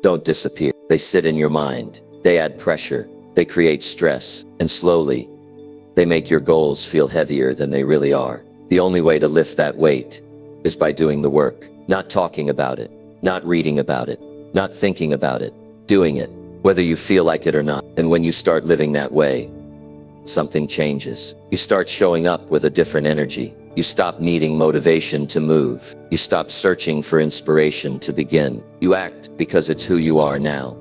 don't disappear. They sit in your mind. They add pressure. They create stress. And slowly, they make your goals feel heavier than they really are. The only way to lift that weight is by doing the work. Not talking about it. Not reading about it. Not thinking about it. Doing it, whether you feel like it or not. And when you start living that way, something changes. You start showing up with a different energy. You stop needing motivation to move. You stop searching for inspiration to begin. You act because it's who you are now.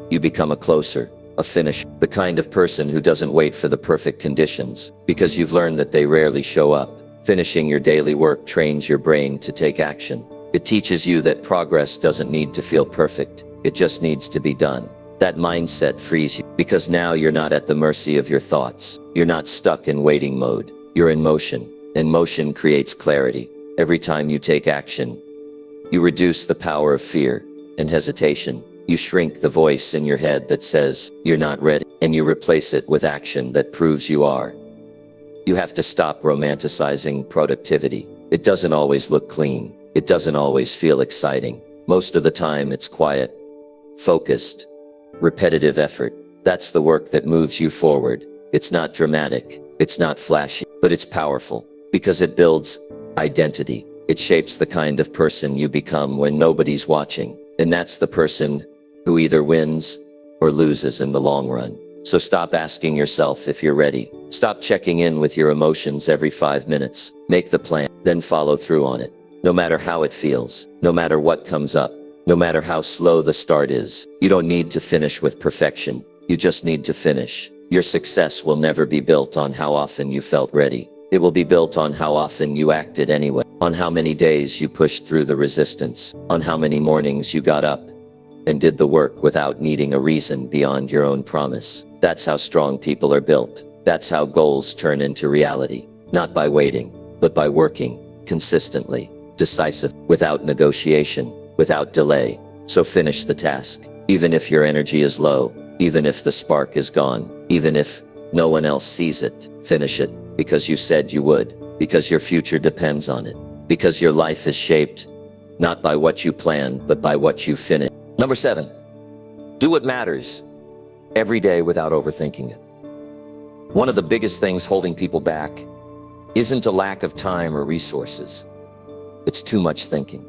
You become a closer, a finisher, the kind of person who doesn't wait for the perfect conditions, because you've learned that they rarely show up. Finishing your daily work trains your brain to take action. It teaches you that progress doesn't need to feel perfect. It just needs to be done. That mindset frees you, because now you're not at the mercy of your thoughts. You're not stuck in waiting mode. You're in motion. And motion creates clarity. Every time you take action, you reduce the power of fear and hesitation. You shrink the voice in your head that says you're not ready, and you replace it with action that proves you are. You have to stop romanticizing productivity. It doesn't always look clean. It doesn't always feel exciting. Most of the time it's quiet, focused, repetitive effort. That's the work that moves you forward. It's not dramatic. It's not flashy, but it's powerful. Because it builds identity. It shapes the kind of person you become when nobody's watching. And that's the person who either wins or loses in the long run. So stop asking yourself if you're ready. Stop checking in with your emotions every 5 minutes. Make the plan, then follow through on it. No matter how it feels, no matter what comes up, no matter how slow the start is, you don't need to finish with perfection. You just need to finish. Your success will never be built on how often you felt ready. It will be built on how often you acted anyway, on how many days you pushed through the resistance, on how many mornings you got up and did the work without needing a reason beyond your own promise. That's how strong people are built. That's how goals turn into reality. Not by waiting, but by working consistently, decisive, without negotiation, without delay. So finish the task, even if your energy is low, even if the spark is gone, even if no one else sees it. Finish it, because you said you would, because your future depends on it, because your life is shaped not by what you plan, but by what you finish. Number 7, do what matters every day without overthinking it. One of the biggest things holding people back isn't a lack of time or resources. It's too much thinking.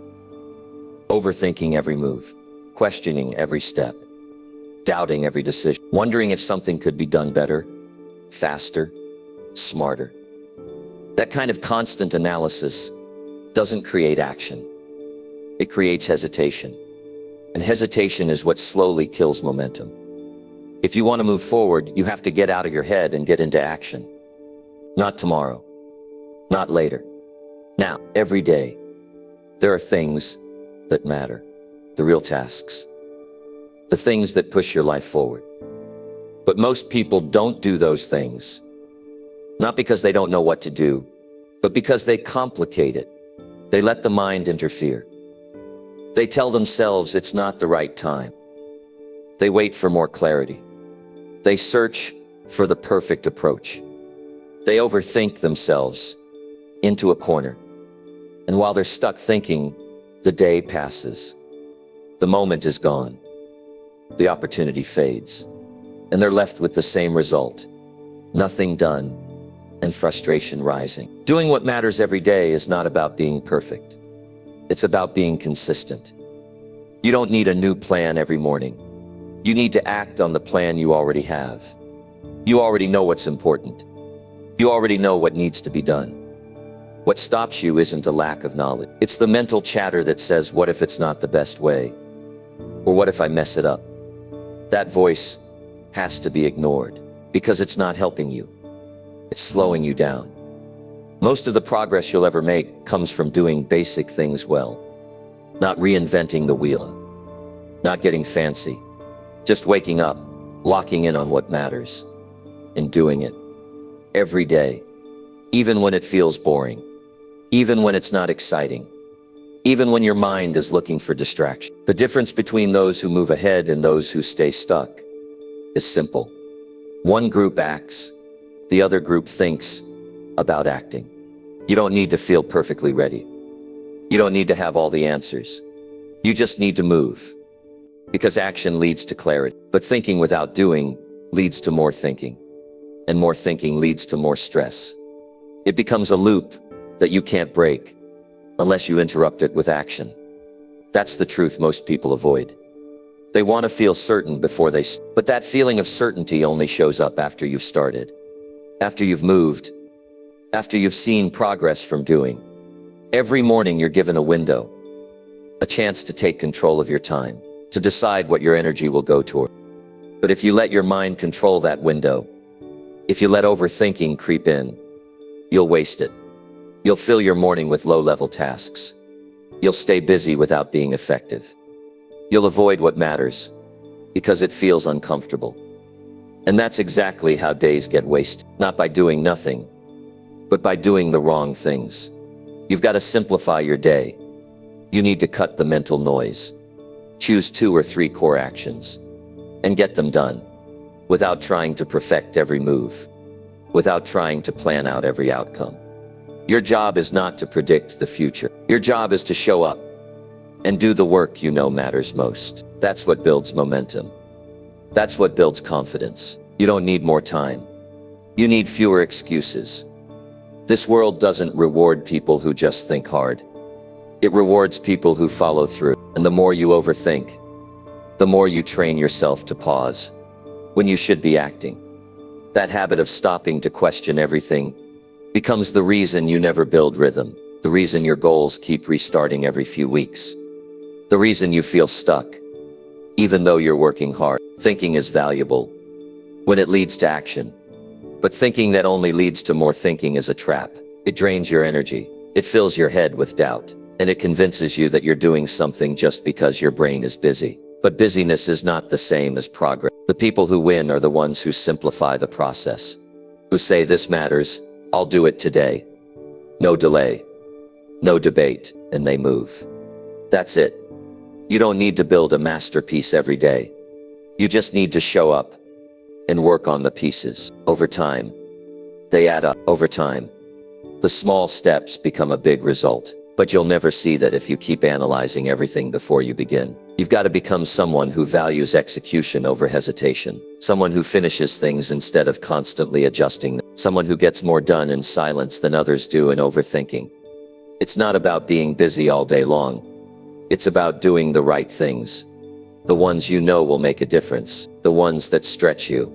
Overthinking every move, questioning every step, doubting every decision, wondering if something could be done better, faster, smarter. That kind of constant analysis doesn't create action. It creates hesitation. And hesitation is what slowly kills momentum. If you want to move forward, you have to get out of your head and get into action. Not tomorrow. Not later. Now, every day, there are things that matter. The real tasks. The things that push your life forward. But most people don't do those things. Not because they don't know what to do, but because they complicate it. They let the mind interfere. They tell themselves it's not the right time. They wait for more clarity. They search for the perfect approach. They overthink themselves into a corner. And while they're stuck thinking, the day passes. The moment is gone. The opportunity fades. And they're left with the same result. Nothing done, and frustration rising. Doing what matters every day is not about being perfect. It's about being consistent. You don't need a new plan every morning. You need to act on the plan you already have. You already know what's important. You already know what needs to be done. What stops you isn't a lack of knowledge. It's the mental chatter that says, what if it's not the best way? Or what if I mess it up? That voice has to be ignored because it's not helping you. It's slowing you down. Most of the progress you'll ever make comes from doing basic things well. Not reinventing the wheel. Not getting fancy. Just waking up, locking in on what matters, and doing it. Every day. Even when it feels boring. Even when it's not exciting. Even when your mind is looking for distraction. The difference between those who move ahead and those who stay stuck is simple. One group acts, the other group thinks about acting. You don't need to feel perfectly ready. You don't need to have all the answers. You just need to move. Because action leads to clarity. But thinking without doing leads to more thinking. And more thinking leads to more stress. It becomes a loop that you can't break unless you interrupt it with action. That's the truth most people avoid. They want to feel certain before but that feeling of certainty only shows up after you've started. After you've moved. After you've seen progress from doing. Every morning you're given a window. A chance to take control of your time. To decide what your energy will go toward. But if you let your mind control that window, if you let overthinking creep in, you'll waste it. You'll fill your morning with low-level tasks. You'll stay busy without being effective. You'll avoid what matters because it feels uncomfortable. And that's exactly how days get wasted. Not by doing nothing, but by doing the wrong things. You've got to simplify your day. You need to cut the mental noise. Choose 2 or 3 core actions and get them done without trying to perfect every move, without trying to plan out every outcome. Your job is not to predict the future. Your job is to show up and do the work you know matters most. That's what builds momentum. That's what builds confidence. You don't need more time. You need fewer excuses. This world doesn't reward people who just think hard. It rewards people who follow through. And the more you overthink, the more you train yourself to pause. when you should be acting. That habit of stopping to question everything becomes the reason you never build rhythm, the reason your goals keep restarting every few weeks, the reason you feel stuck, even though you're working hard. Thinking is valuable when it leads to action, but thinking that only leads to more thinking is a trap. It drains your energy, it fills your head with doubt, and it convinces you that you're doing something just because your brain is busy. But busyness is not the same as progress. The people who win are the ones who simplify the process, who say this matters, I'll do it today. No delay, no debate, and they move. That's it. You don't need to build a masterpiece every day. You just need to show up and work on the pieces. Over time, they add up. Over time, the small steps become a big result. But you'll never see that if you keep analyzing everything before you begin. You've got to become someone who values execution over hesitation, someone who finishes things instead of constantly adjusting them, someone who gets more done in silence than others do in overthinking. It's not about being busy all day long. It's about doing the right things, the ones you know will make a difference, the ones that stretch you,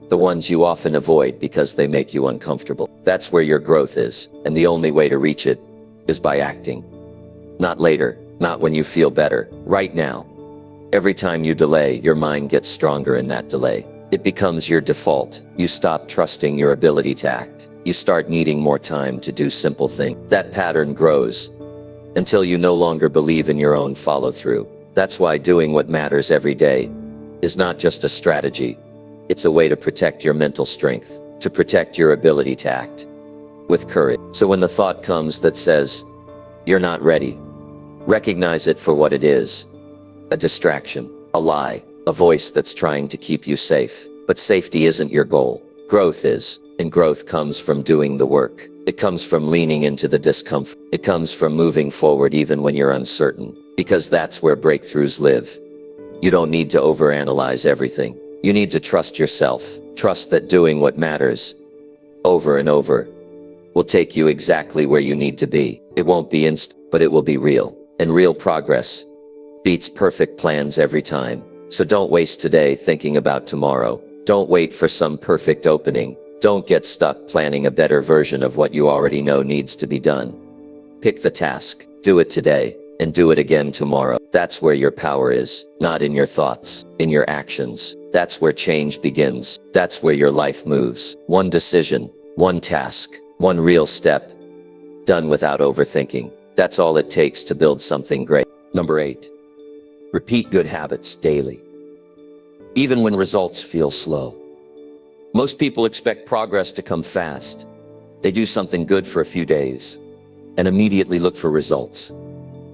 the ones you often avoid because they make you uncomfortable. That's where your growth is, and the only way to reach it is by acting. Not later, not when you feel better, right now. Every time you delay, your mind gets stronger in that delay. It becomes your default. You stop trusting your ability to act. You start needing more time to do simple things. That pattern grows until you no longer believe in your own follow-through. That's why doing what matters every day is not just a strategy. It's a way to protect your mental strength, to protect your ability to act with courage. So when the thought comes that says, you're not ready, recognize it for what it is. A distraction, a lie, a voice that's trying to keep you safe. But safety isn't your goal. Growth is, and growth comes from doing the work. It comes from leaning into the discomfort. It comes from moving forward even when you're uncertain, because that's where breakthroughs live. You don't need to overanalyze everything. You need to trust yourself. Trust that doing what matters over and over will take you exactly where you need to be. It won't be instant, but it will be real. And real progress beats perfect plans every time. So don't waste today thinking about tomorrow. Don't wait for some perfect opening. Don't get stuck planning a better version of what you already know needs to be done. Pick the task, do it today, and do it again tomorrow. That's where your power is, not in your thoughts, in your actions. That's where change begins. That's where your life moves. One decision, one task, one real step, done without overthinking. That's all it takes to build something great. Number 8, repeat good habits daily, even when results feel slow. Most people expect progress to come fast. They do something good for a few days and immediately look for results.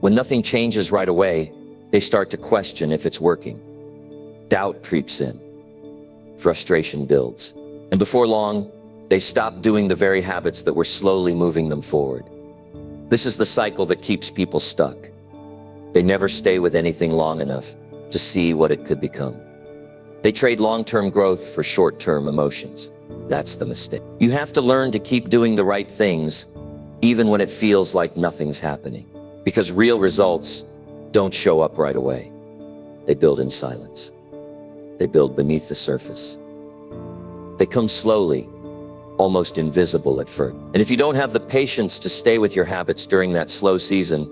When nothing changes right away, they start to question if it's working. Doubt creeps in. Frustration builds. And before long, they stop doing the very habits that were slowly moving them forward. This is the cycle that keeps people stuck. They never stay with anything long enough to see what it could become. They trade long-term growth for short-term emotions. That's the mistake. You have to learn to keep doing the right things, even when it feels like nothing's happening. Because real results don't show up right away. They build in silence. They build beneath the surface. They come slowly, almost invisible at first. And if you don't have the patience to stay with your habits during that slow season,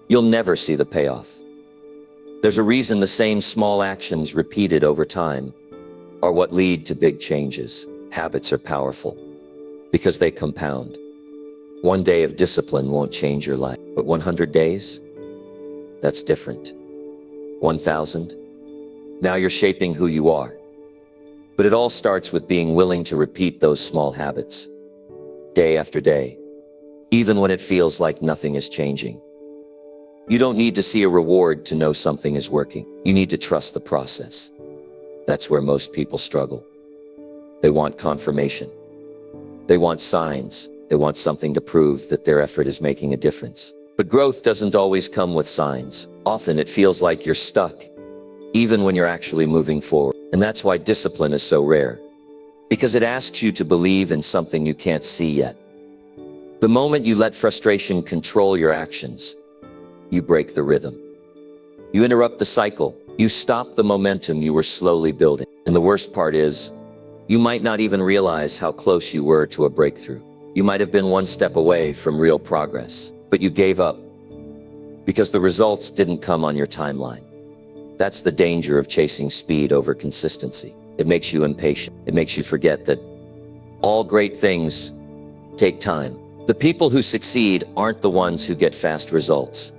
you'll never see the payoff. There's a reason the same small actions repeated over time are what lead to big changes. Habits are powerful because they compound. One day of discipline won't change your life, but 100 days? That's different. 1,000? Now you're shaping who you are. But it all starts with being willing to repeat those small habits, day after day, even when it feels like nothing is changing. You don't need to see a reward to know something is working. You need to trust the process. That's where most people struggle. They want confirmation. They want signs. They want something to prove that their effort is making a difference. But growth doesn't always come with signs. Often it feels like you're stuck, even when you're actually moving forward. And that's why discipline is so rare, because it asks you to believe in something you can't see yet. The moment you let frustration control your actions, you break the rhythm. You interrupt the cycle. You stop the momentum you were slowly building. And the worst part is, you might not even realize how close you were to a breakthrough. You might have been one step away from real progress, but you gave up because the results didn't come on your timeline. That's the danger of chasing speed over consistency. It makes you impatient. It makes you forget that all great things take time. The people who succeed aren't the ones who get fast results.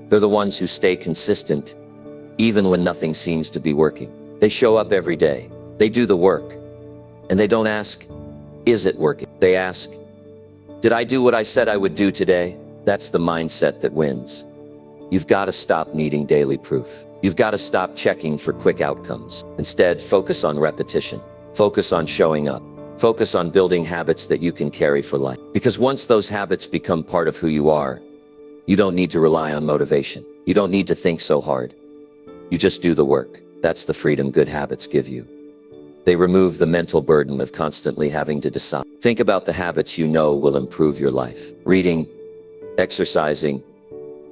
They're the ones who stay consistent even when nothing seems to be working. They show up every day. They do the work. And they don't ask, is it working? They ask, did I do what I said I would do today? That's the mindset that wins. You've got to stop needing daily proof. You've got to stop checking for quick outcomes. Instead, focus on repetition. Focus on showing up. Focus on building habits that you can carry for life. Because once those habits become part of who you are, you don't need to rely on motivation. You don't need to think so hard. You just do the work. That's the freedom good habits give you. They remove the mental burden of constantly having to decide. Think about the habits you know will improve your life. Reading, exercising,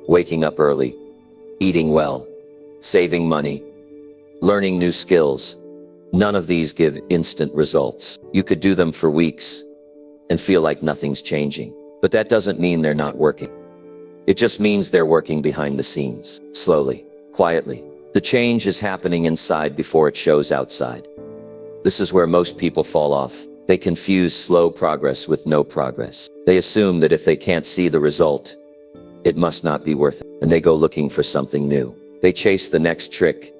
waking up early, eating well, saving money, learning new skills. None of these give instant results. You could do them for weeks and feel like nothing's changing. But that doesn't mean they're not working. It just means they're working behind the scenes, slowly, quietly. The change is happening inside before it shows outside. This is where most people fall off. They confuse slow progress with no progress. They assume that if they can't see the result, it must not be worth it. And they go looking for something new. They chase the next trick,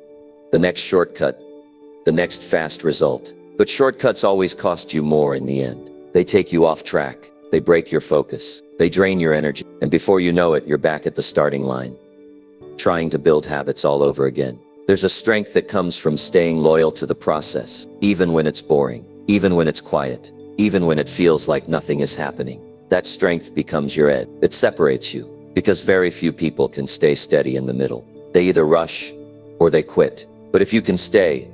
the next shortcut, the next fast result. But shortcuts always cost you more in the end. They take you off track. They break your focus. They drain your energy. And before you know it, you're back at the starting line, trying to build habits all over again. There's a strength that comes from staying loyal to the process, even when it's boring, even when it's quiet, even when it feels like nothing is happening. That strength becomes your edge. It separates you, because very few people can stay steady in the middle. They either rush or they quit. But if you can stay,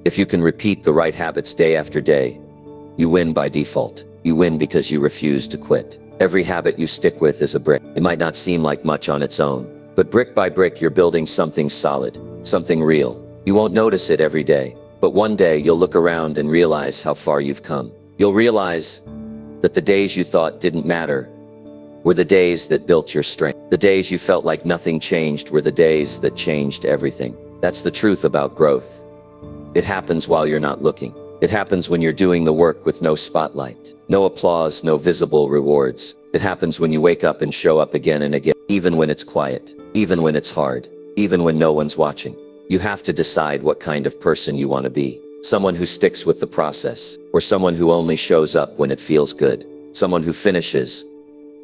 if you can repeat the right habits day after day, you win by default. You win because you refuse to quit. Every habit you stick with is a brick. It might not seem like much on its own, but brick by brick you're building something solid, something real. You won't notice it every day, but one day you'll look around and realize how far you've come. You'll realize that the days you thought didn't matter were the days that built your strength. The days you felt like nothing changed were the days that changed everything. That's the truth about growth. It happens while you're not looking. It happens when you're doing the work with no spotlight, no applause, no visible rewards. It happens when you wake up and show up again and again, even when it's quiet, even when it's hard, even when no one's watching. You have to decide what kind of person you want to be. Someone who sticks with the process, or someone who only shows up when it feels good. Someone who finishes,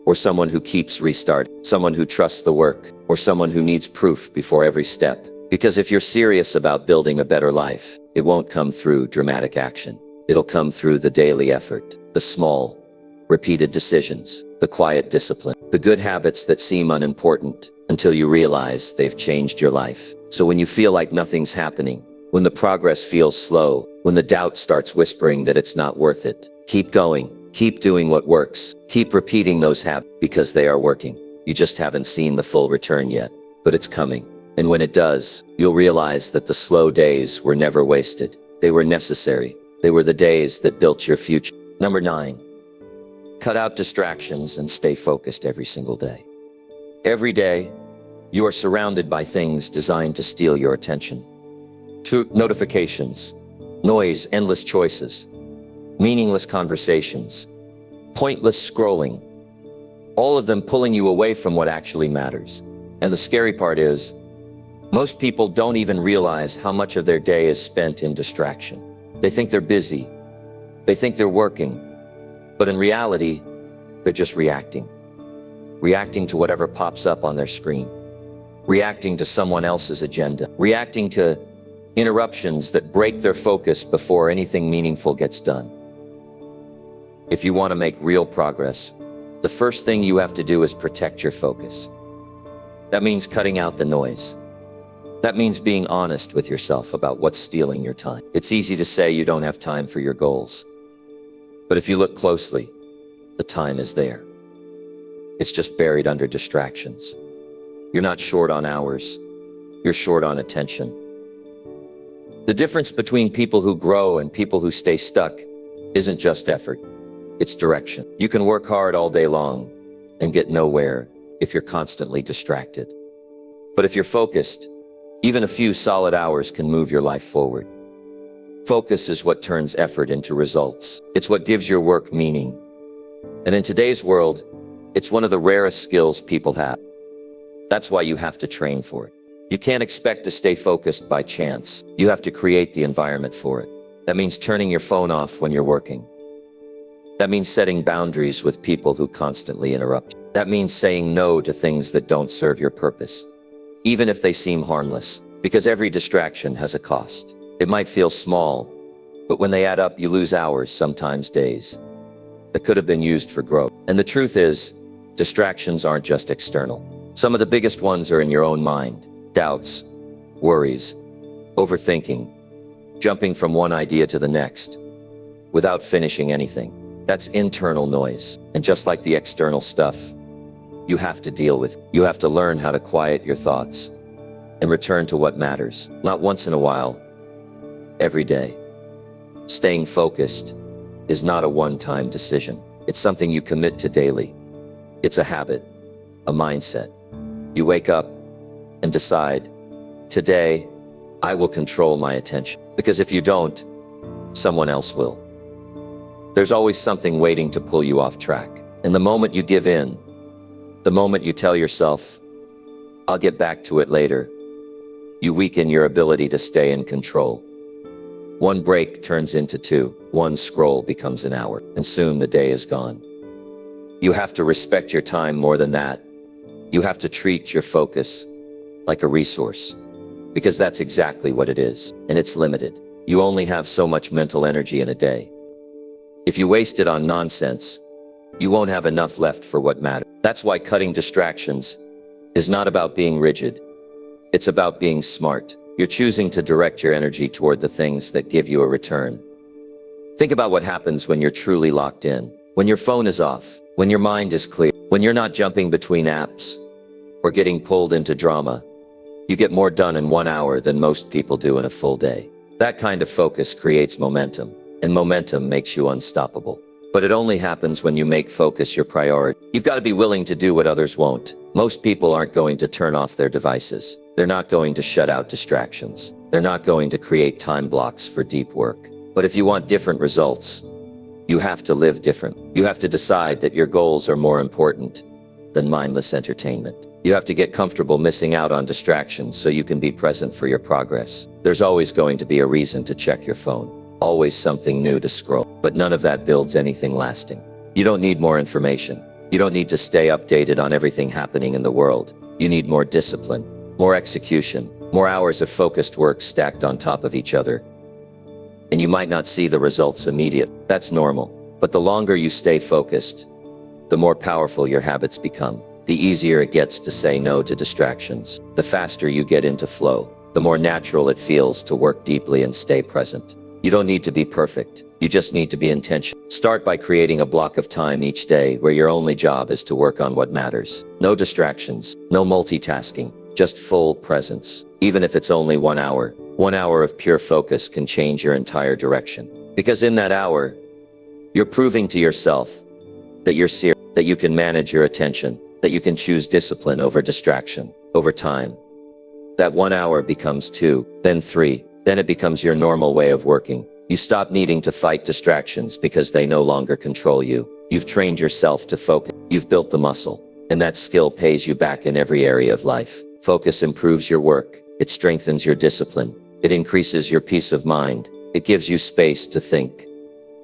or someone who keeps restarting. Someone who trusts the work, or someone who needs proof before every step. Because if you're serious about building a better life, it won't come through dramatic action. It'll come through the daily effort, the small, repeated decisions, the quiet discipline, the good habits that seem unimportant until you realize they've changed your life. So when you feel like nothing's happening, when the progress feels slow, when the doubt starts whispering that it's not worth it, keep going, keep doing what works, keep repeating those habits because they are working. You just haven't seen the full return yet, but it's coming. And when it does, you'll realize that the slow days were never wasted. They were necessary. They were the days that built your future. Number 9, cut out distractions and stay focused every single day. Every day, you are surrounded by things designed to steal your attention. Notifications, noise, endless choices, meaningless conversations, pointless scrolling, all of them pulling you away from what actually matters. And the scary part is, most people don't even realize how much of their day is spent in distraction. They think they're busy. They think they're working. But in reality, they're just reacting. Reacting to whatever pops up on their screen. Reacting to someone else's agenda. Reacting to interruptions that break their focus before anything meaningful gets done. If you want to make real progress, the first thing you have to do is protect your focus. That means cutting out the noise. That means being honest with yourself about what's stealing your time. It's easy to say you don't have time for your goals. But if you look closely, the time is there. It's just buried under distractions. You're not short on hours. You're short on attention. The difference between people who grow and people who stay stuck isn't just effort, it's direction. You can work hard all day long and get nowhere if you're constantly distracted. But if you're focused, even a few solid hours can move your life forward. Focus is what turns effort into results. It's what gives your work meaning. And in today's world, it's one of the rarest skills people have. That's why you have to train for it. You can't expect to stay focused by chance. You have to create the environment for it. That means turning your phone off when you're working. That means setting boundaries with people who constantly interrupt you. That means saying no to things that don't serve your purpose, even if they seem harmless, because every distraction has a cost. It might feel small, but when they add up, you lose hours, sometimes days, that could have been used for growth. And the truth is, distractions aren't just external. Some of the biggest ones are in your own mind. Doubts, worries, overthinking, jumping from one idea to the next without finishing anything. That's internal noise. And just like the external stuff, you have to deal with. You have to learn how to quiet your thoughts and return to what matters. Not once in a while, every day. Staying focused is not a one-time decision. It's something you commit to daily. It's a habit, a mindset. You wake up and decide, today, I will control my attention. Because if you don't, someone else will. There's always something waiting to pull you off track. And the moment you give in, the moment you tell yourself, I'll get back to it later, you weaken your ability to stay in control. One break turns into two, one scroll becomes an hour, and soon the day is gone. You have to respect your time more than that. You have to treat your focus like a resource, because that's exactly what it is, and it's limited. You only have so much mental energy in a day. If you waste it on nonsense, you won't have enough left for what matters. That's why cutting distractions is not about being rigid. It's about being smart. You're choosing to direct your energy toward the things that give you a return. Think about what happens when you're truly locked in, when your phone is off, when your mind is clear, when you're not jumping between apps or getting pulled into drama. You get more done in 1 hour than most people do in a full day. That kind of focus creates momentum, and momentum makes you unstoppable. But it only happens when you make focus your priority. You've got to be willing to do what others won't. Most people aren't going to turn off their devices. They're not going to shut out distractions. They're not going to create time blocks for deep work. But if you want different results, you have to live different. You have to decide that your goals are more important than mindless entertainment. You have to get comfortable missing out on distractions so you can be present for your progress. There's always going to be a reason to check your phone. Always something new to scroll. But none of that builds anything lasting. You don't need more information. You don't need to stay updated on everything happening in the world. You need more discipline, more execution, more hours of focused work stacked on top of each other. And you might not see the results immediate. That's normal. But the longer you stay focused, the more powerful your habits become. The easier it gets to say no to distractions. The faster you get into flow, the more natural it feels to work deeply and stay present. You don't need to be perfect. You just need to be intentional. Start by creating a block of time each day where your only job is to work on what matters. No distractions, no multitasking, just full presence. Even if it's only 1 hour, 1 hour of pure focus can change your entire direction. Because in that hour, you're proving to yourself that you're serious, that you can manage your attention, that you can choose discipline over distraction. Over time, that 1 hour becomes 2, then 3, then it becomes your normal way of working. You stop needing to fight distractions because they no longer control you. You've trained yourself to focus. You've built the muscle, and that skill pays you back in every area of life. Focus improves your work. It strengthens your discipline. It increases your peace of mind. It gives you space to think,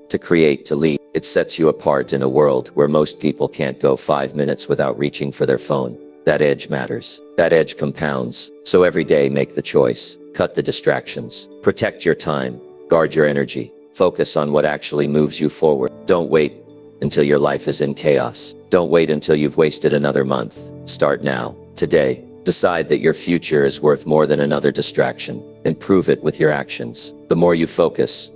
to create, to lead. It sets you apart in a world where most people can't go 5 minutes without reaching for their phone. That edge matters. That edge compounds. So every day make the choice. Cut the distractions. Protect your time. Guard your energy. Focus on what actually moves you forward. Don't wait until your life is in chaos. Don't wait until you've wasted another month. Start now, today. Decide that your future is worth more than another distraction, and prove it with your actions. The more you focus,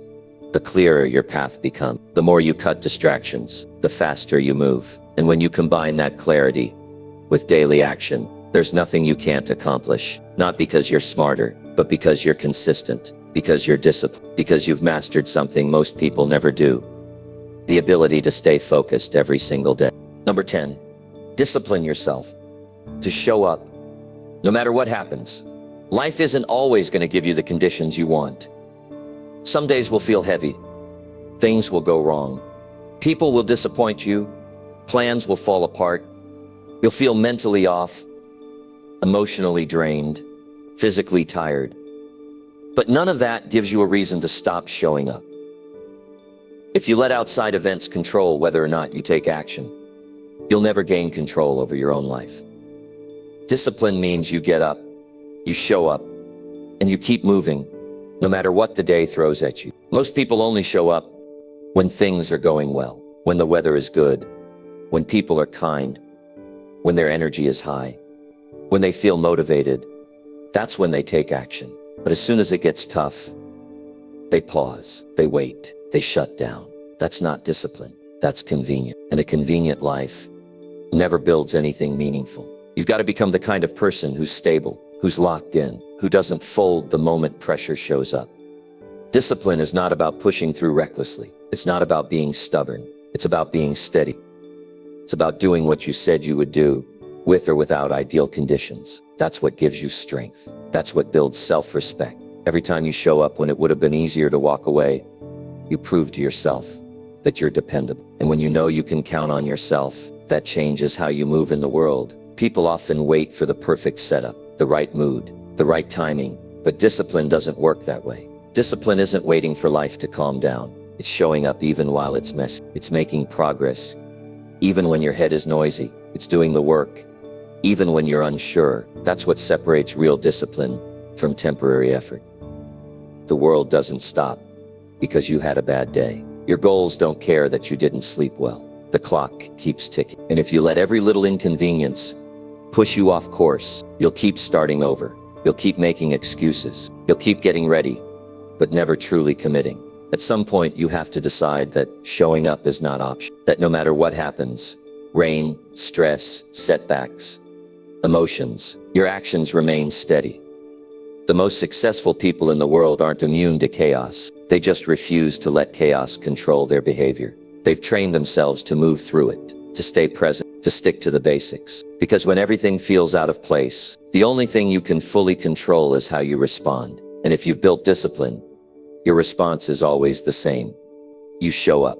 the clearer your path becomes. The more you cut distractions, the faster you move. And when you combine that clarity with daily action, there's nothing you can't accomplish. Not because you're smarter, but because you're consistent. Because you're disciplined. Because you've mastered something most people never do. The ability to stay focused every single day. Number 10, discipline yourself to show up no matter what happens. Life isn't always going to give you the conditions you want. Some days will feel heavy. Things will go wrong. People will disappoint you. Plans will fall apart. You'll feel mentally off, emotionally drained, physically tired. But none of that gives you a reason to stop showing up. If you let outside events control whether or not you take action, you'll never gain control over your own life. Discipline means you get up, you show up, and you keep moving, no matter what the day throws at you. Most people only show up when things are going well, when the weather is good, when people are kind, when their energy is high, when they feel motivated. That's when they take action. But as soon as it gets tough, they pause, they wait, they shut down. That's not discipline. That's convenient. And a convenient life never builds anything meaningful. You've got to become the kind of person who's stable, who's locked in, who doesn't fold the moment pressure shows up. Discipline is not about pushing through recklessly. It's not about being stubborn. It's about being steady. It's about doing what you said you would do, with or without ideal conditions. That's what gives you strength. That's what builds self-respect. Every time you show up when it would have been easier to walk away, you prove to yourself that you're dependable. And when you know you can count on yourself, that changes how you move in the world. People often wait for the perfect setup, the right mood, the right timing, but discipline doesn't work that way. Discipline isn't waiting for life to calm down. It's showing up even while it's messy. It's making progress, even when your head is noisy. It's doing the work, even when you're unsure. That's what separates real discipline from temporary effort. The world doesn't stop because you had a bad day. Your goals don't care that you didn't sleep well. The clock keeps ticking. And if you let every little inconvenience push you off course, you'll keep starting over. You'll keep making excuses. You'll keep getting ready, but never truly committing. At some point, you have to decide that showing up is not optional. That no matter what happens, rain, stress, setbacks, emotions, your actions remain steady. The most successful people in the world aren't immune to chaos. They just refuse to let chaos control their behavior. They've trained themselves to move through it, to stay present, to stick to the basics. Because when everything feels out of place, the only thing you can fully control is how you respond. And if you've built discipline, your response is always the same. You show up.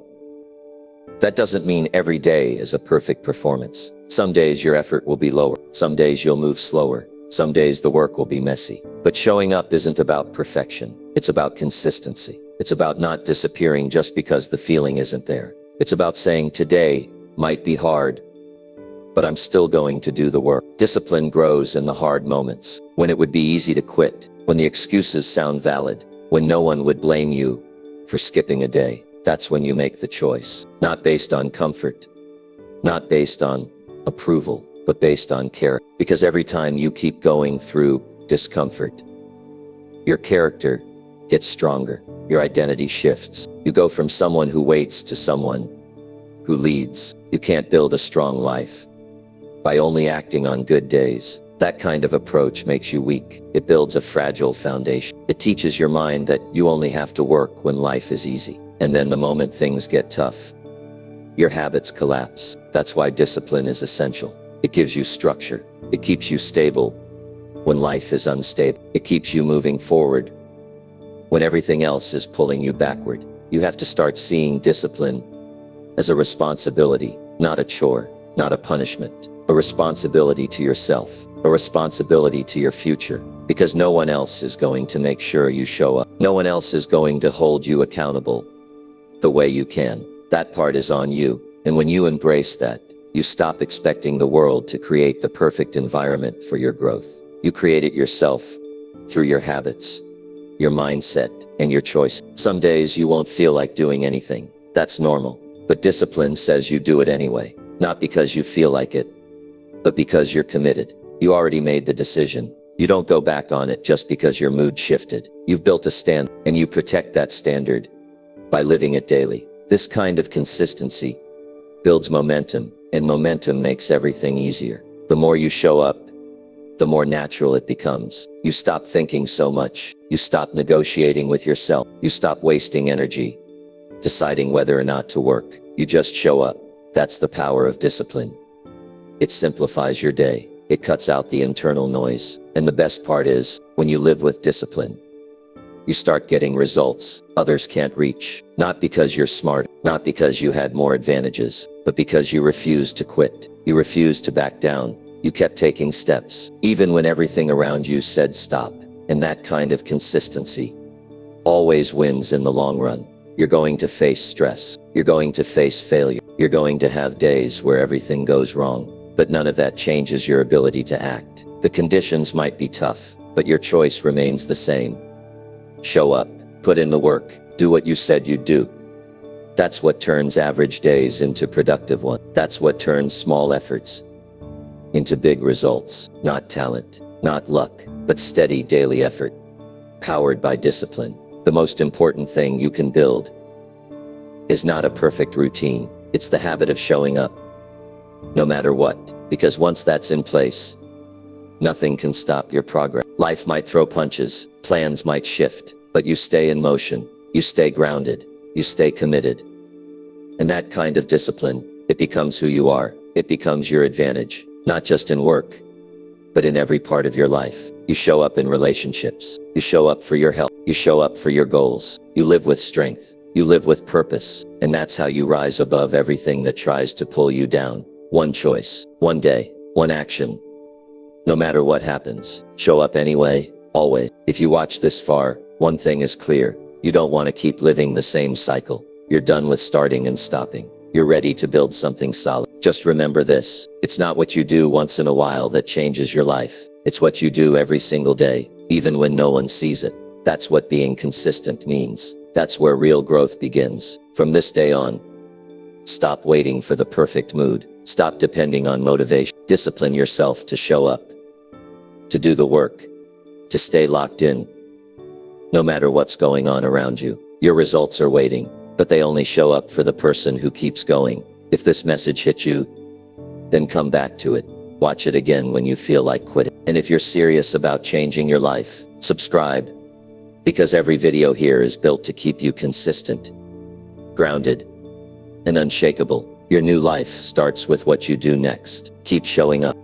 That doesn't mean every day is a perfect performance. Some days your effort will be lower. Some days you'll move slower. Some days the work will be messy. But showing up isn't about perfection. It's about consistency. It's about not disappearing just because the feeling isn't there. It's about saying today might be hard, but I'm still going to do the work. Discipline grows in the hard moments, when it would be easy to quit, when the excuses sound valid, when no one would blame you for skipping a day. That's when you make the choice, not based on comfort, not based on approval, but based on care. Because every time you keep going through discomfort, your character gets stronger. Your identity shifts. You go from someone who waits to someone who leads. You can't build a strong life by only acting on good days. That kind of approach makes you weak. It builds a fragile foundation. It teaches your mind that you only have to work when life is easy. And then the moment things get tough, your habits collapse. That's why discipline is essential. It gives you structure. It keeps you stable when life is unstable. It keeps you moving forward when everything else is pulling you backward. You have to start seeing discipline as a responsibility, not a chore, not a punishment. A responsibility to yourself, a responsibility to your future, because no one else is going to make sure you show up. No one else is going to hold you accountable the way you can. That part is on you. And when you embrace that, you stop expecting the world to create the perfect environment for your growth. You create it yourself through your habits, your mindset, and your choice. Some days you won't feel like doing anything. That's normal. But discipline says you do it anyway. Not because you feel like it, but because you're committed. You already made the decision. You don't go back on it just because your mood shifted. You've built a standard, and you protect that standard by living it daily. This kind of consistency builds momentum, and momentum makes everything easier. The more you show up, the more natural it becomes. You stop thinking so much. You stop negotiating with yourself. You stop wasting energy deciding whether or not to work. You just show up. That's the power of discipline. It simplifies your day. It cuts out the internal noise. And the best part is, when you live with discipline, you start getting results others can't reach. Not because you're smart, not because you had more advantages, but because you refused to quit. You refused to back down. You kept taking steps, even when everything around you said stop. And that kind of consistency always wins in the long run. You're going to face stress. You're going to face failure. You're going to have days where everything goes wrong. But none of that changes your ability to act. The conditions might be tough, but your choice remains the same. Show up, put in the work, do what you said you'd do. That's what turns average days into productive ones. That's what turns small efforts into big results. Not talent, not luck, but steady daily effort, powered by discipline. The most important thing you can build is not a perfect routine. It's the habit of showing up, no matter what, because once that's in place, nothing can stop your progress. Life might throw punches, plans might shift, but you stay in motion, you stay grounded, you stay committed. And that kind of discipline, it becomes who you are. It becomes your advantage, not just in work, but in every part of your life. You show up in relationships. You show up for your health. You show up for your goals. You live with strength. You live with purpose. And that's how you rise above everything that tries to pull you down. One choice, one day, one action. No matter what happens, show up anyway, always. If you watch this far, one thing is clear. You don't want to keep living the same cycle. You're done with starting and stopping. You're ready to build something solid. Just remember this. It's not what you do once in a while that changes your life. It's what you do every single day, even when no one sees it. That's what being consistent means. That's where real growth begins. From this day on, stop waiting for the perfect mood. Stop depending on motivation. Discipline yourself to show up, to do the work, to stay locked in. No matter what's going on around you, your results are waiting, but they only show up for the person who keeps going. If this message hit you, then come back to it. Watch it again when you feel like quitting. And if you're serious about changing your life, subscribe, because every video here is built to keep you consistent, grounded, and unshakable. Your new life starts with what you do next. Keep showing up.